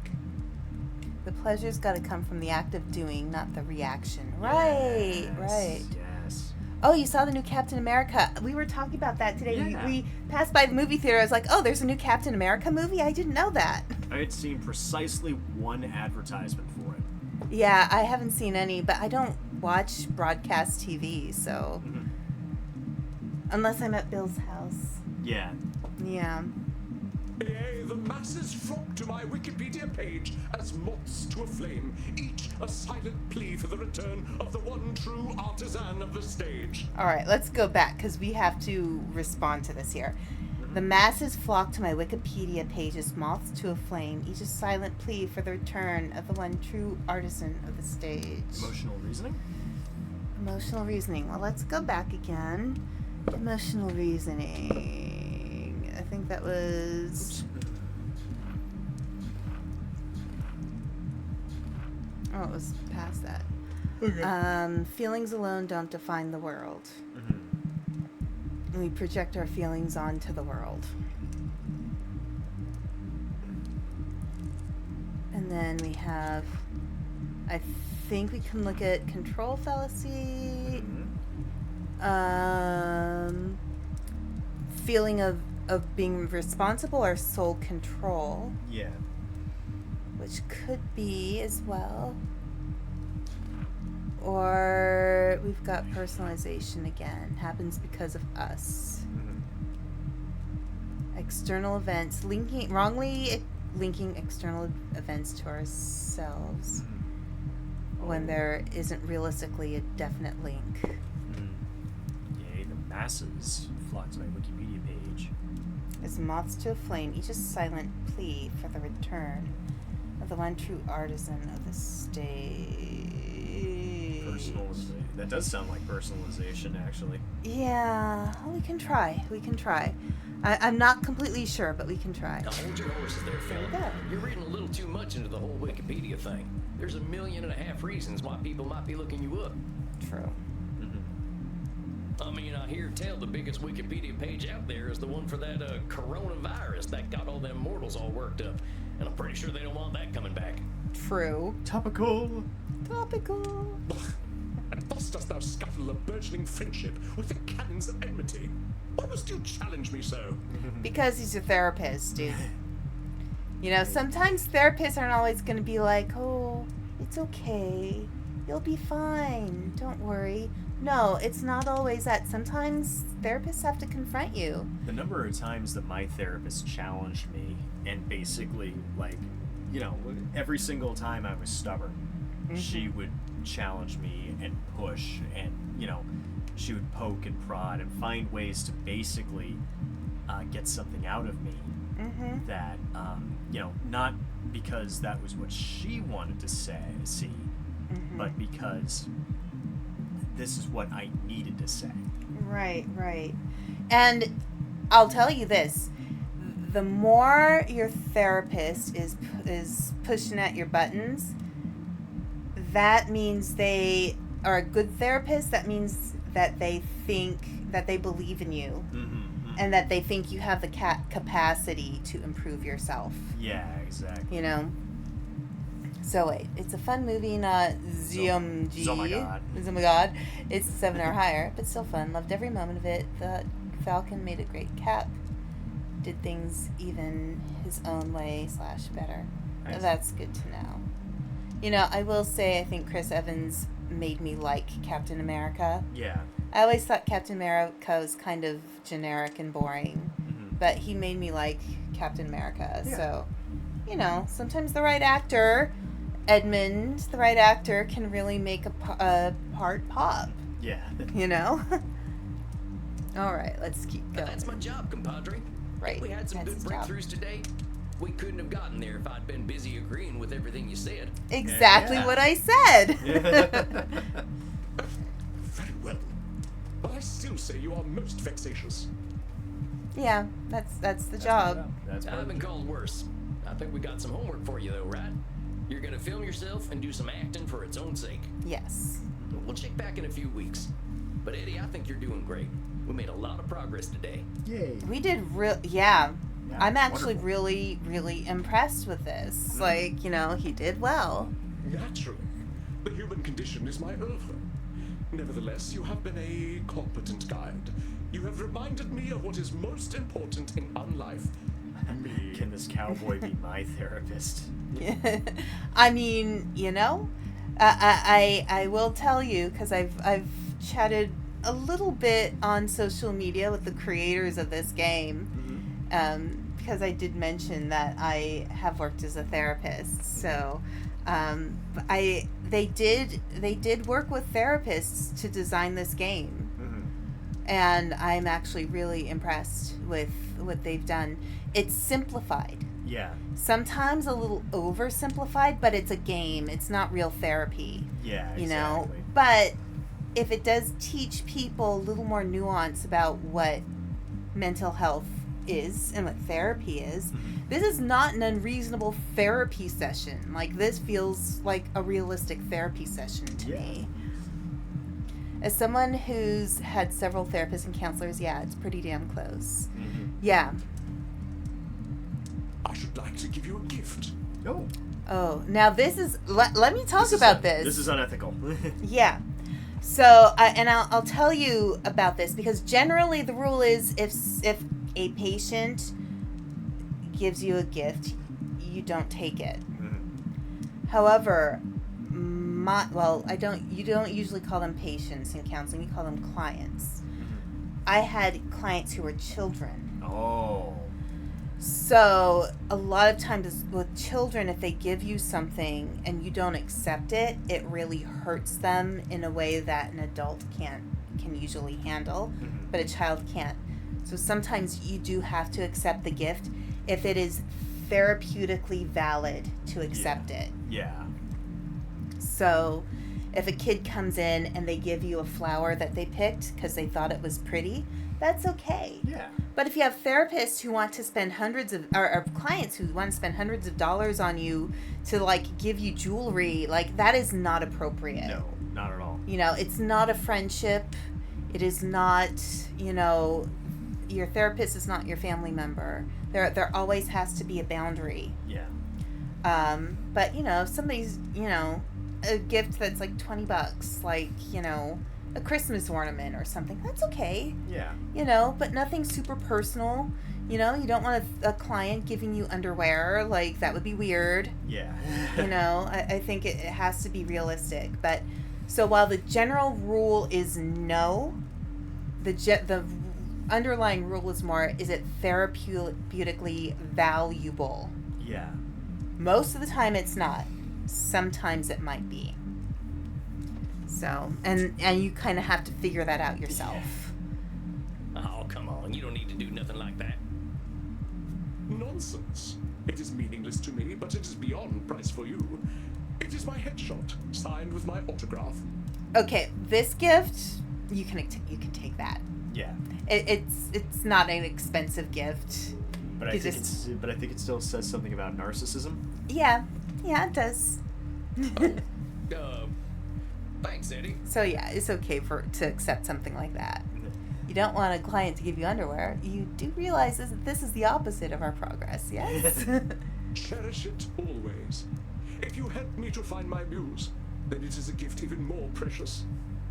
The pleasure's gotta come from the act of doing, not the reaction. Right, right.
Yes.
Oh, you saw the new Captain America. We were talking about that today.
Yeah.
We passed by the movie theater. I was like, oh, there's a new Captain America movie? I didn't know that.
I had seen precisely one advertisement for it.
Yeah, I haven't seen any, but I don't watch broadcast TV, so...
Mhm.
Unless I'm at Bill's house.
Yeah.
Yeah.
Yea, the masses flock to my Wikipedia page as moths to a flame, each a silent plea for the return of the one true artisan of the stage.
All right, let's go back, because we have to respond to this here. The masses flock to my Wikipedia page as moths to a flame, each a silent plea for the return of the one true artisan of the stage.
Emotional reasoning?
Emotional reasoning. Well, let's go back again. Emotional reasoning. I think that was... Oh, it was past that.
Okay.
Feelings alone don't define the world. We project our feelings onto the world. And then we have... I think we can look at control fallacy. Feeling of being responsible or soul control,
Yeah.
which could be as well. Or we've got personalization again, happens because of us. External events, wrongly linking external events to ourselves when there isn't realistically a definite link.
Yay, the masses flock to my Wikipedia page.
As moths to a flame, each a silent plea for the return of the one true artisan of the stage.
Personalization. That does sound like personalization, actually.
Yeah, we can try. I'm not completely sure, but we can try.
Now hold your horses there, Phil.
There we go.
You're reading a little too much into the whole Wikipedia thing. There's 1.5 million reasons why people might be looking you up.
True.
I mean, I hear tell the biggest Wikipedia page out there is the one for that coronavirus that got all them mortals all worked up. And I'm pretty sure they don't want that coming back.
True.
Topical.
Topical.
And thus dost thou scuttle a burgeoning friendship with the cannons of enmity. Why must you challenge me so?
Because he's a therapist, dude. You know, sometimes therapists aren't always going to be like, oh, it's okay. You'll be fine. Don't worry. No, it's not always that. Sometimes therapists have to confront you.
The number of times that my therapist challenged me and basically, like, you know, every single time I was stubborn, she would challenge me and push and, you know, she would poke and prod and find ways to basically get something out of me that, you know, not because that was what she wanted to see, but because this is what I needed to say.
Right, right. And I'll tell you this. The more your therapist is pushing at your buttons, that means they are a good therapist. That means that they think that they believe in you and that they think you have the capacity to improve yourself.
Yeah, exactly.
You know? So wait, it's a fun movie, not ZMG.
Oh my god.
Oh my god. It's 7 or higher, but still fun. Loved every moment of it. Thought Falcon made a great Cap. Did things even his own way / better.
Nice.
That's good to know. You know, I will say I think Chris Evans made me like Captain America.
Yeah.
I always thought Captain America was kind of generic and boring, but he made me like Captain America.
Yeah.
So, you know, sometimes the right actor, Edmund, the right actor can really make a part pop,
Yeah.
you know? All right, let's keep going.
That's my job, compadre.
Right,
We had some
that's
good
his job.
breakthroughs today. We couldn't have gotten there if I'd been busy agreeing with everything you said.
Exactly
Yeah.
what I said.
Very well. But I still say you are most vexatious.
Yeah, that's the job.
That's part
I've
of
been
the job.
called worse. I think we got some homework for you, though, right? You're gonna film yourself and do some acting for its own sake.
Yes.
We'll check back in a few weeks. But Eddie, I think you're doing great. We made a lot of progress today.
Yay.
We did yeah.
Yeah,
I'm actually
wonderful.
really, really impressed with this. Like, you know, he did well.
Naturally. The human condition is my oeuvre. Nevertheless, you have been a competent guide. You have reminded me of what is most important in life. Me.
Can this cowboy be my therapist?
I mean, you know, I will tell you, because I've chatted a little bit on social media with the creators of this game, because I did mention that I have worked as a therapist. So they did work with therapists to design this game, and I'm actually really impressed with what they've done. It's simplified.
Yeah.
Sometimes a little oversimplified, but it's a game. It's not real therapy.
Yeah, exactly.
You know? But if it does teach people a little more nuance about what mental health is and what therapy is, this is not an unreasonable therapy session. Like, this feels like a realistic therapy session to me. As someone who's had several therapists and counselors, yeah, it's pretty damn close. Yeah.
I should like to give you a gift.
Oh, now this is... Let me talk about this.
This is unethical.
Yeah. So, I'll tell you about this, because generally the rule is if a patient gives you a gift, you don't take it. However, you don't usually call them patients in counseling, you call them clients. I had clients who were children.
Oh.
So a lot of times with children, if they give you something and you don't accept it, it really hurts them in a way that an adult can usually handle, but a child can't. So sometimes you do have to accept the gift if it is therapeutically valid to accept it.
Yeah.
So if a kid comes in and they give you a flower that they picked because they thought it was pretty, that's okay.
Yeah.
But if you have therapists who want to spend or clients who want to spend hundreds of dollars on you to, like, give you jewelry, like, that is not appropriate.
No, not at all.
You know, it's not a friendship. It is not, you know, your therapist is not your family member. There always has to be a boundary.
Yeah.
But, you know, if somebody's, you know, a gift that's like $20, like, you know, a Christmas ornament or something, that's okay.
Yeah.
You know, but nothing super personal. You know, you don't want a client giving you underwear. Like, that would be weird.
Yeah.
You know, I think it has to be realistic. But, so while the general rule is no, the underlying rule is more, is it therapeutically valuable?
Yeah.
Most of the time it's not. Sometimes it might be. So, and you kind of have to figure that out yourself.
Oh, come on. You don't need to do nothing like that.
Nonsense. It is meaningless to me, but it is beyond price for you. It is my headshot, signed with my autograph.
Okay, this gift, you can take that.
Yeah.
It's not an expensive gift.
But I think it still says something about narcissism.
Yeah, it does.
Thanks, Eddie.
So yeah, it's okay to accept something like that. You don't want a client to give you underwear. You do realize that this is the opposite of our progress, yes?
Cherish it always. If you help me to find my muse, then it is a gift even more precious.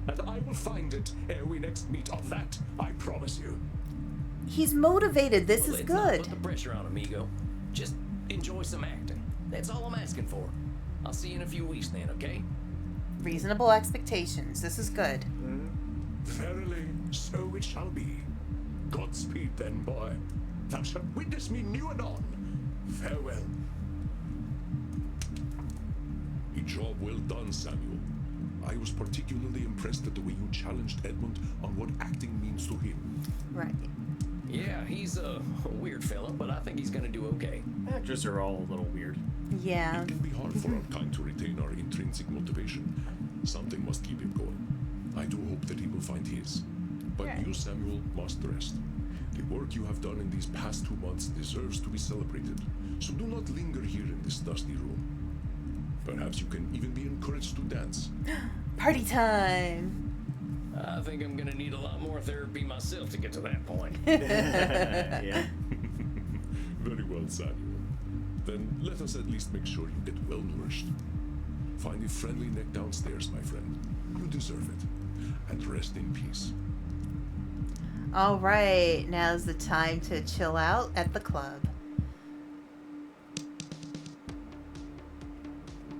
And I will find it ere we next meet. Of that, I promise you.
He's motivated. This is
Let's
good.
not put the pressure on, amigo. Just enjoy some acting. That's all I'm asking for. I'll see you in a few weeks then, okay?
Reasonable expectations. This is good.
Verily, so it shall be. Godspeed then, boy. Thou shalt witness me new and on. Farewell. A job well done, Samuel. I was particularly impressed at the way you challenged Edmund on what acting means to him.
Right.
Yeah, he's a weird fella, but I think he's gonna do okay.
Actors are all a little weird.
Yeah.
It can be hard for our kind to retain our intrinsic motivation. Something must keep him going. I do hope that he will find his. But
Right.
you, Samuel, must rest. The work you have done in these past 2 months deserves to be celebrated. So do not linger here in this dusty room. Perhaps you can even be encouraged to dance.
Party time.
I think I'm gonna need a lot more therapy myself to get to that point.
Yeah.
Very well, Samuel. Then let us at least make sure you get well nourished. Find a friendly neck downstairs, my friend. You deserve it. and rest in peace.
All right, now's the time to chill out at the club.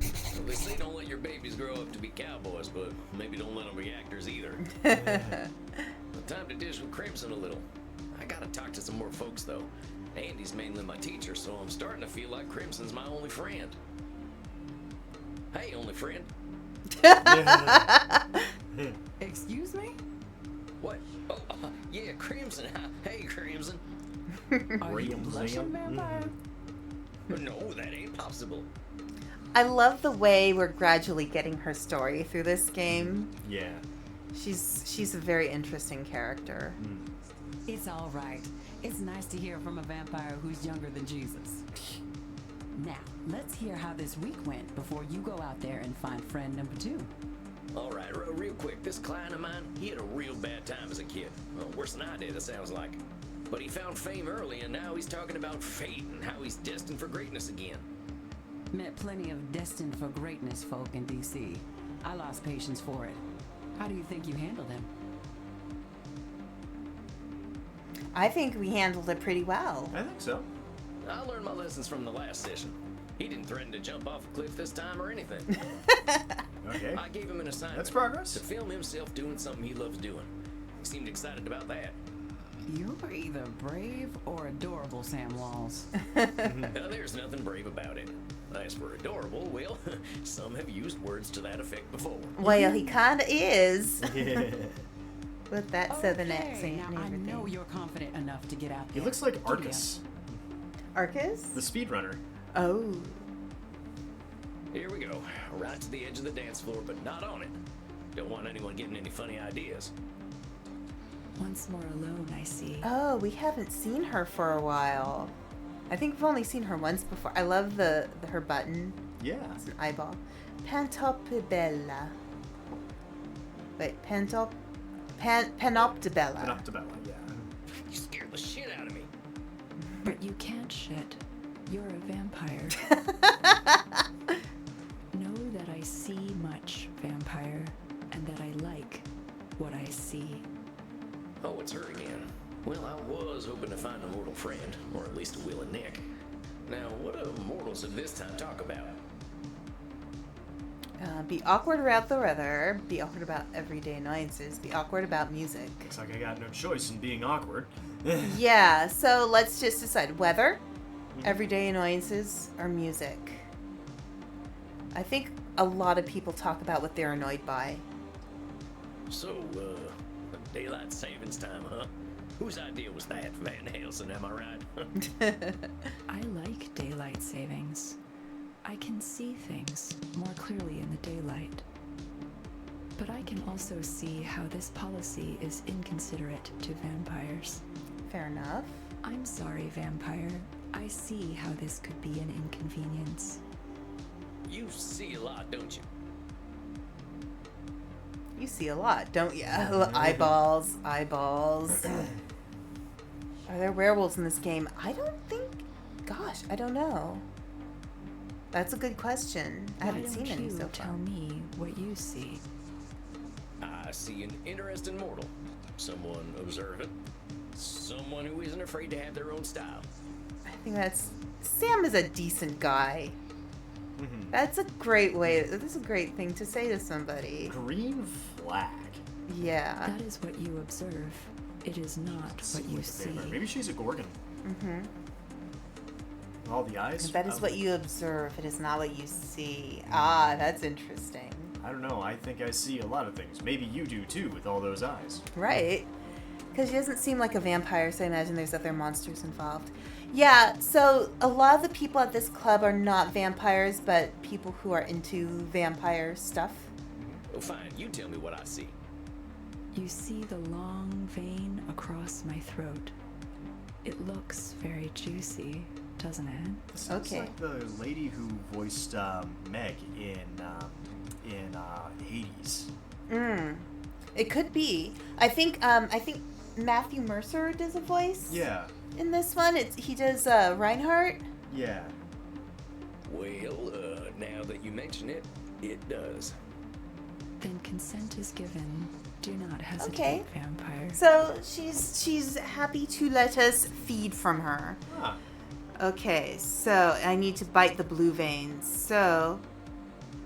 Well, they say don't let your babies grow up to be cowboys, but maybe don't let them be actors either. Time to dish with Crimson a little. I gotta talk to some more folks, though. Andy's mainly my teacher, so I'm starting to feel like Crimson's my only friend. Hey, only friend.
Excuse me?
What? Oh, yeah, Crimson. Hey, Crimson.
Are you blushing, vampire?
No, that ain't possible.
I love the way we're gradually getting her story through this game.
Yeah.
She's a very interesting character.
It's all right. It's nice to hear from a vampire who's younger than Jesus. Now, let's hear how this week went before you go out there and find friend number 2.
All right, real quick. This client of mine, he had a real bad time as a kid. Well, worse than I did, it sounds like. But he found fame early, and now he's talking about fate and how he's destined for greatness again.
Met plenty of destined for greatness folk in D.C. I lost patience for it. How do you think you handled him?
I think we handled it pretty well.
I think so.
I learned my lessons from the last session. He didn't threaten to jump off a cliff this time or anything.
Okay.
I gave him an assignment.
That's progress.
To film himself doing something he loves doing. He seemed excited about that.
You're either brave or adorable, Sam Walls.
There's nothing brave about it. As for adorable, well, some have used words to that effect before.
Well, he kinda is. With that southern
Okay,
accent
now
and
I
everything.
know you're confident enough to get out there.
He looks like
Giddy up.
Arcus,
Arcus?
the speedrunner.
Oh.
Here we go. Right to the edge of the dance floor, but not on it. Don't want anyone getting any funny ideas.
Once more alone, I see.
Oh, we haven't seen her for a while. I think we've only seen her once before. I love her button.
Yeah.
It's an eyeball. Pantopibella. Wait, Panoptibella.
Panoptibella, yeah.
You scared the shit out of me.
But you can't shit. You're a vampire. Know that I see much, vampire, and that I like what I see.
Oh, it's her again. Well, I was hoping to find a mortal friend, or at least a Will and Nick. Now, what do mortals of this time talk about?
Be awkward about the weather. Be awkward about everyday annoyances. Be awkward about music.
Looks like I got no choice in being awkward.
Yeah, so let's just decide weather, everyday annoyances, or music. I think a lot of people talk about what they're annoyed by.
So, daylight savings time, huh? Whose idea was that? Van Helsing, am I right?
I like daylight savings. I can see things more clearly in the daylight. But I can also see how this policy is inconsiderate to vampires.
Fair enough.
I'm sorry, vampire. I see how this could be an inconvenience.
You see a lot, don't you?
You see a lot, don't you? Eyeballs. Are there werewolves in this game? I don't think. Gosh, I don't know. That's a good question. I haven't seen any
you
so far.
tell me what you see?
I see an interesting mortal. Someone observant. Someone who isn't afraid to have their own style.
I think Sam is a decent guy. That's a great way. That's a great thing to say to somebody.
Green flag.
Yeah.
That is what you observe. It is not what you
Like a
see.
vampire. Maybe she's a Gorgon. All the eyes.
That is what you observe. It is not what you see. Ah, that's interesting.
I don't know. I think I see a lot of things. Maybe you do too, with all those eyes.
Right. Because she doesn't seem like a vampire, so I imagine there's other monsters involved. Yeah, so a lot of the people at this club are not vampires, but people who are into vampire stuff.
Well, fine. You tell me what I see.
You see the long vein across my throat. It looks very juicy, doesn't it?
This sounds
Okay.
like the lady who voiced Meg in Hades.
It could be. I think Matthew Mercer does a voice.
Yeah.
In this one, he does Reinhardt.
Yeah.
Well, now that you mention it, it does.
Then consent is given. Do not hesitate,
Okay.
vampire.
So she's happy to let us feed from her.
Ah,
Okay, so I need to bite the blue veins. So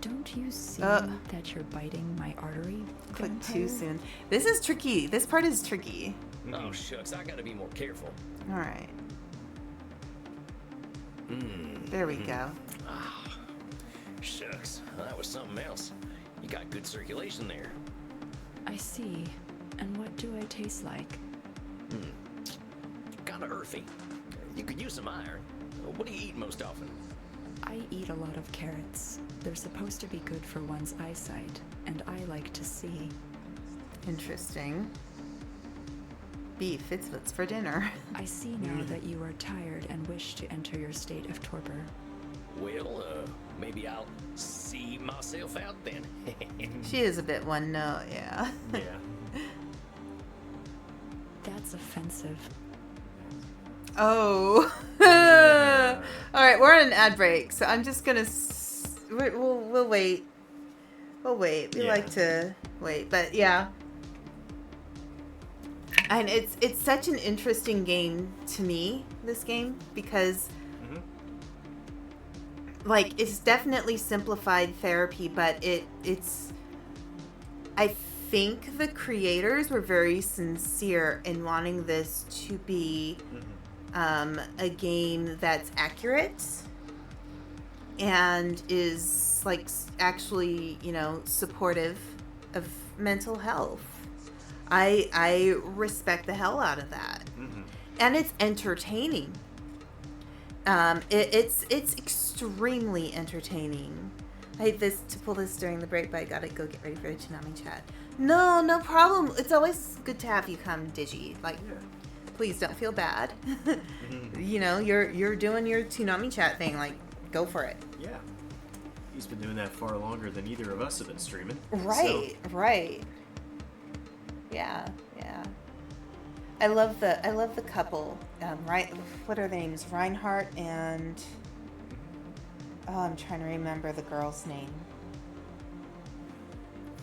Don't you see
Uh.
that you're biting my artery,
click
vampire?
too soon. This is tricky. This part is tricky.
Oh, shucks, I gotta be more careful.
All right. There we go.
Shucks, that was something else. You got good circulation there.
I see. And what do I taste like?
Kinda earthy. You could use some iron. What do you eat most often?
I eat a lot of carrots. They're supposed to be good for one's eyesight, and I like to see.
Interesting. Beef, it's what's for dinner.
I see now that you are tired and wish to enter your state of torpor.
Well, maybe I'll see myself out then.
She is a bit one note, yeah.
yeah.
That's offensive.
Oh. All right, we're on an ad break, so I'm just gonna. We'll wait. We'll wait. We
Yeah.
like to wait, but yeah. And it's such an interesting game to me, this game, because like it's definitely simplified therapy, but it's I think the creators were very sincere in wanting this to be a game that's accurate and is like actually, supportive of mental health. I respect the hell out of that. And it's entertaining. It's extremely entertaining. I hate to pull this during the break, but I gotta go get ready for the Toonami chat. No problem. It's always good to have you come, Digi. Like, please don't feel bad. You're doing your Toonami chat thing. Like, go for it.
Yeah. He's been doing that far longer than either of us have been streaming.
Right. Yeah. I love the couple. Right. What are their names? Reinhardt and. Oh, I'm trying to remember the girl's name.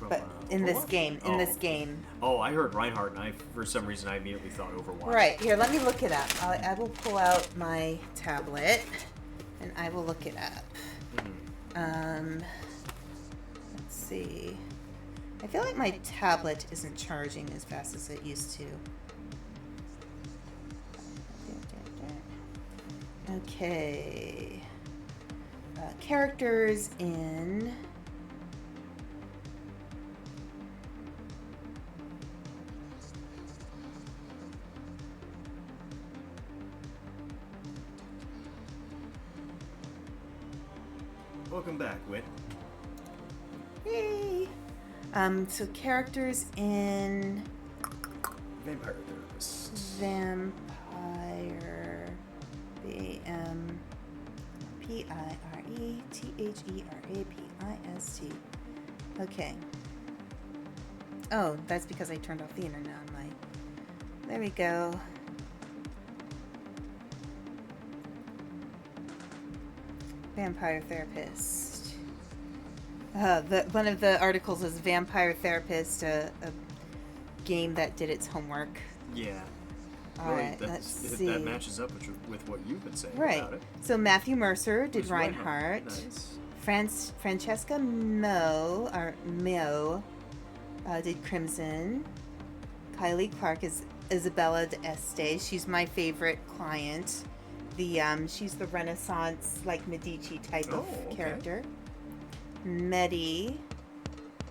But in this game,
Oh, I heard Reinhardt, and for some reason I immediately thought Overwatch.
Right, here, let me look it up. I will pull out my tablet, and I will look it up. Let's see. I feel like my tablet isn't charging as fast as it used to. Okay. Characters in...
Welcome back, Wit.
Yay! So characters in
Vampire Therapist.
Vampire Piretherapist. Okay. Oh, that's because I turned off the internet on my. There we go. Vampire Therapist. One of the articles is Vampire Therapist, a game that did its homework.
Yeah.
All right, let's see.
That matches up with what you've been saying
Right.
about it.
So Matthew Mercer did
Who's
Reinhardt.
Nice.
Francesca Mo did Crimson. Kylie Clark is Isabella d'Este. She's my favorite client. She's the Renaissance, like Medici type of
okay.
character. Medi,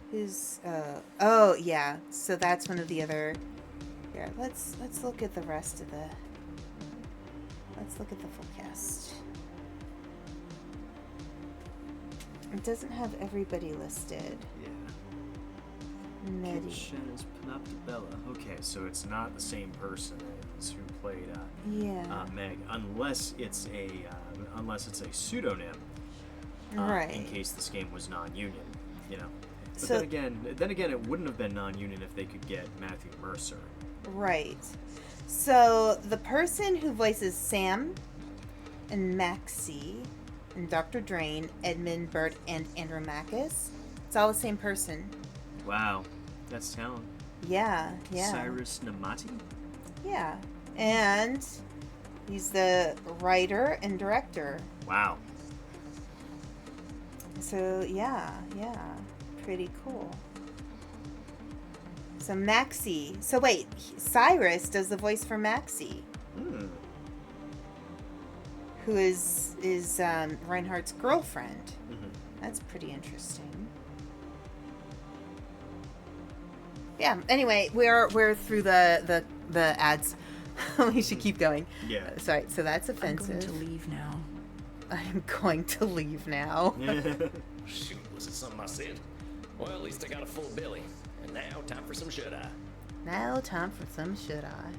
who's yeah. So that's one of the other. Here, let's look at the rest of the. Let's look at the full cast. It doesn't have everybody listed.
Yeah.
Medi.
Shanna's Panoptibella. Okay, so it's not the same person as who played Meg, unless it's a pseudonym.
Right.
In case this game was non-union, But
So-
then again, it wouldn't have been non-union if they could get Matthew Mercer.
Right. So the person who voices Sam and Maxie and Dr. Drain, Edmund, Bert, and Andromachus, it's all the same person.
Wow, that's talent.
Yeah.
Cyrus Namati?
Yeah. And he's the writer and director.
Wow.
So, yeah. Pretty cool. So, Maxie. So, wait. Cyrus does the voice for Maxie, who is Reinhardt's girlfriend. That's pretty interesting. Yeah. Anyway, we're through the ads. We should keep going.
Yeah.
Sorry. So that's
I'm
offensive.
going to leave now.
I'm going to leave now.
Shoot, was it something I said? Well, at least I got a full belly. And now, time for some shut-eye.
Now, time for some should I.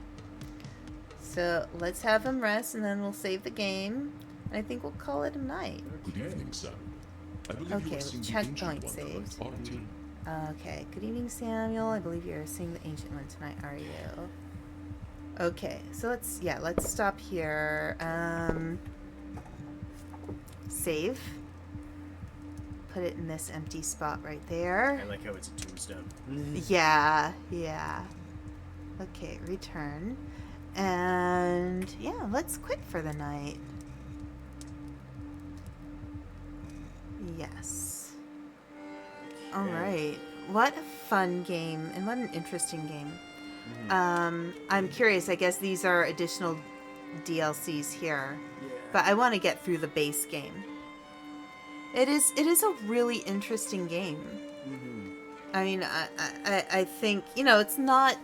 So let's have him rest, and then we'll save the game. And I think we'll call it a night.
Good evening, sir. I believe
Okay,
you are seeing the
checkpoint
ancient one
saved.
tonight, aren't you?
Okay. Good evening, Samuel. I believe you're seeing the ancient one tonight, are you? Okay. So let's stop here. Save. Put it in this empty spot right there.
I like how it's a tombstone.
Yeah. Okay, return. And yeah, let's quit for the night. Yes. All right. What a fun game, and what an interesting game. I'm curious. I guess these are additional DLCs here, but I want to get through the base game. It is a really interesting game. I mean, I think, it's not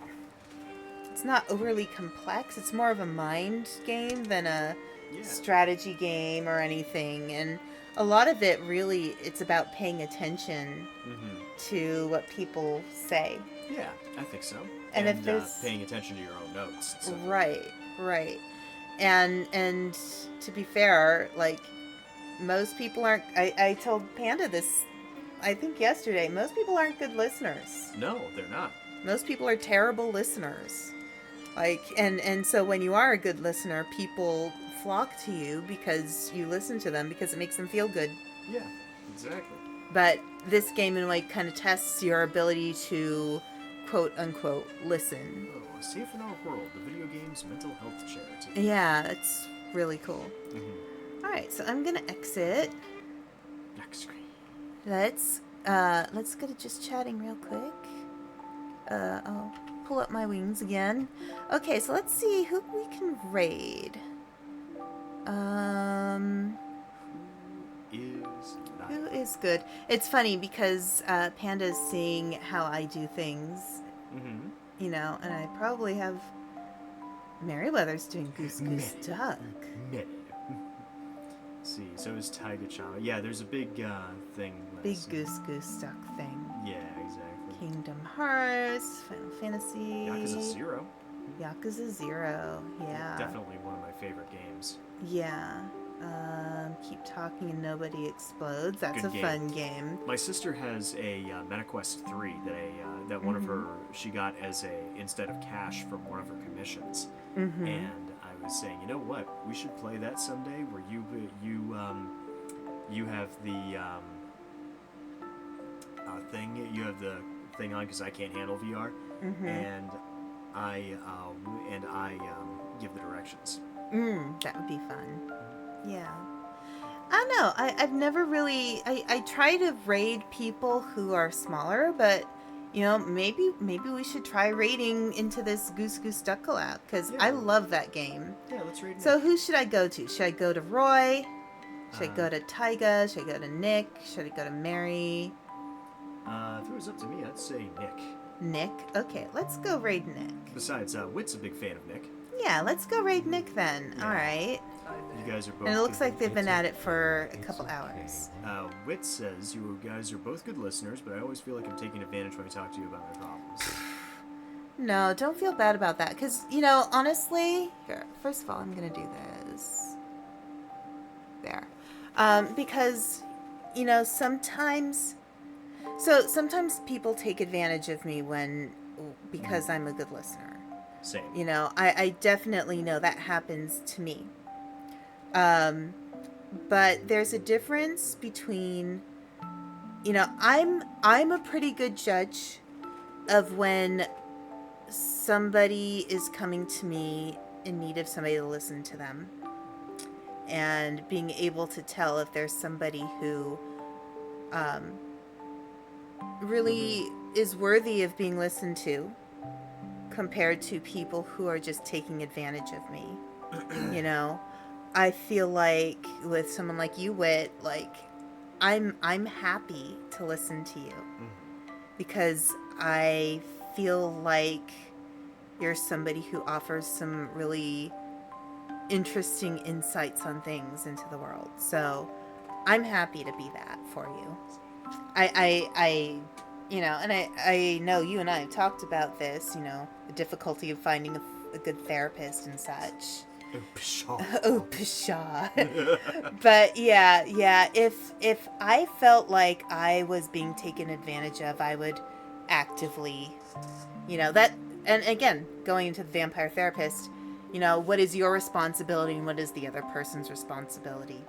overly complex. It's more of a mind game than a strategy game or anything. And a lot of it really, it's about paying attention to what people say.
Yeah, I think so.
And if there's
paying attention to your own notes. So.
Right. And to be fair, like, most people aren't, I told Panda this, I think yesterday, most people aren't good listeners.
No, they're not.
Most people are terrible listeners. Like, and so when you are a good listener, people flock to you because you listen to them because it makes them feel good.
Yeah, exactly.
But this game in a way kind of tests your ability to quote unquote listen.
Oh, Safe in Our World, the video game's mental health charity.
Yeah, that's really cool. Alright, so I'm gonna exit.
Next screen.
Let's go to just chatting real quick. I'll pull up my wings again. Okay, so let's see who we can raid. Who is good? It's funny because Panda's seeing how I do things. And I probably have Merryweather's doing Goose Goose Duck.
No. See, so is Taiga-chan. Yeah, there's a big thing.
Big Goose Goose Duck thing.
Yeah, exactly.
Kingdom Hearts, Final Fantasy.
Yakuza 0.
Yeah.
Definitely one of my favorite games.
Yeah. Keep Talking and Nobody Explodes. That's
Good
a fun game.
My sister has a MetaQuest 3 that one of her, she got as instead of cash from one of her commissions. And I was saying, you know what? We should play that someday where you have the thing, you have the thing on because I can't handle VR, and I give the directions.
That would be fun. Yeah. I don't know. I've never really. I try to raid people who are smaller, but maybe we should try raiding into this Goose Goose Duck collab because I love that game.
Yeah, let's raid.
So who should I go to? Should I go to Roy? Should I go to Taiga? Should I go to Nick? Should I go to Mary?
If it was up to me, I'd say Nick.
Nick? Okay, let's go raid Nick.
Besides, Wit's a big fan of Nick.
Yeah, let's go raid Nick then.
Yeah.
All right.
You guys are both.
And it looks like they've been at it for a couple hours.
Wit says, you guys are both good listeners, but I always feel like I'm taking advantage when I talk to you about my problems.
No, don't feel bad about that. Because, honestly, here, first of all, I'm going to do this. There. Because, sometimes people take advantage of me because I'm a good listener.
Same.
I definitely know that happens to me. But there's a difference between, I'm a pretty good judge of when somebody is coming to me in need of somebody to listen to them, and being able to tell if there's somebody who really is worthy of being listened to compared to people who are just taking advantage of me. You know, I feel like with someone like you, Wit, like I'm happy to listen to you because I feel like you're somebody who offers some really interesting insights on things into the world. So I'm happy to be that for you. I you know, and I know you and I have talked about this, you know, the difficulty of finding a good therapist and such.
Oh, pshaw.
Oh, pshaw. But yeah, if I felt like I was being taken advantage of, I would actively, you know, that, and again, going into the vampire therapist, you know, what is your responsibility and what is the other person's responsibility?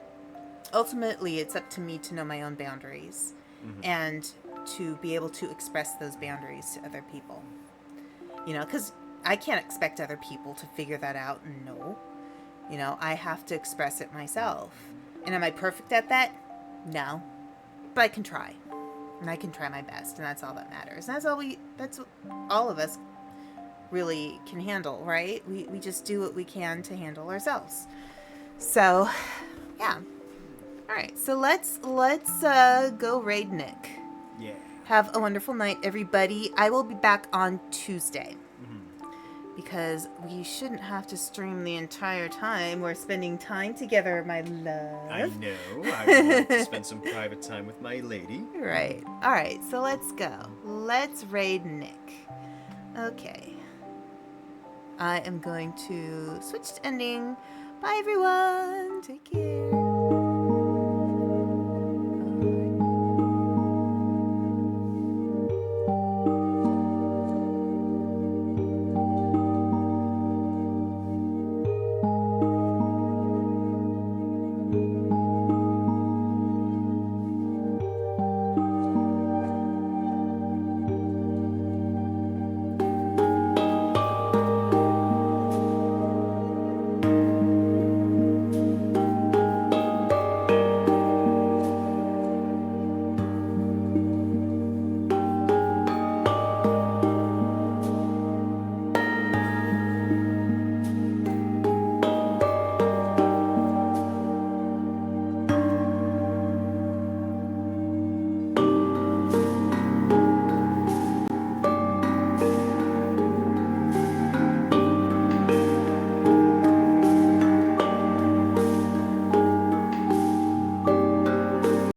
Ultimately, it's up to me to know my own boundaries and to be able to express those boundaries to other people. You know, because I can't expect other people to figure that out and know. You know, I have to express it myself. And am I perfect at that? No. But I can try. And I can try my best, and that's all that matters. And that's what all of us really can handle, right? We just do what we can to handle ourselves. So, yeah. All right, so let's go raid Nick.
Yeah.
Have a wonderful night, everybody. I will be back on Tuesday. Because we shouldn't have to stream the entire time. We're spending time together, my love.
I know. I would like to spend some private time with my lady.
Right. All right, so let's go. Let's raid Nick. Okay. I am going to switch to ending. Bye, everyone. Take care.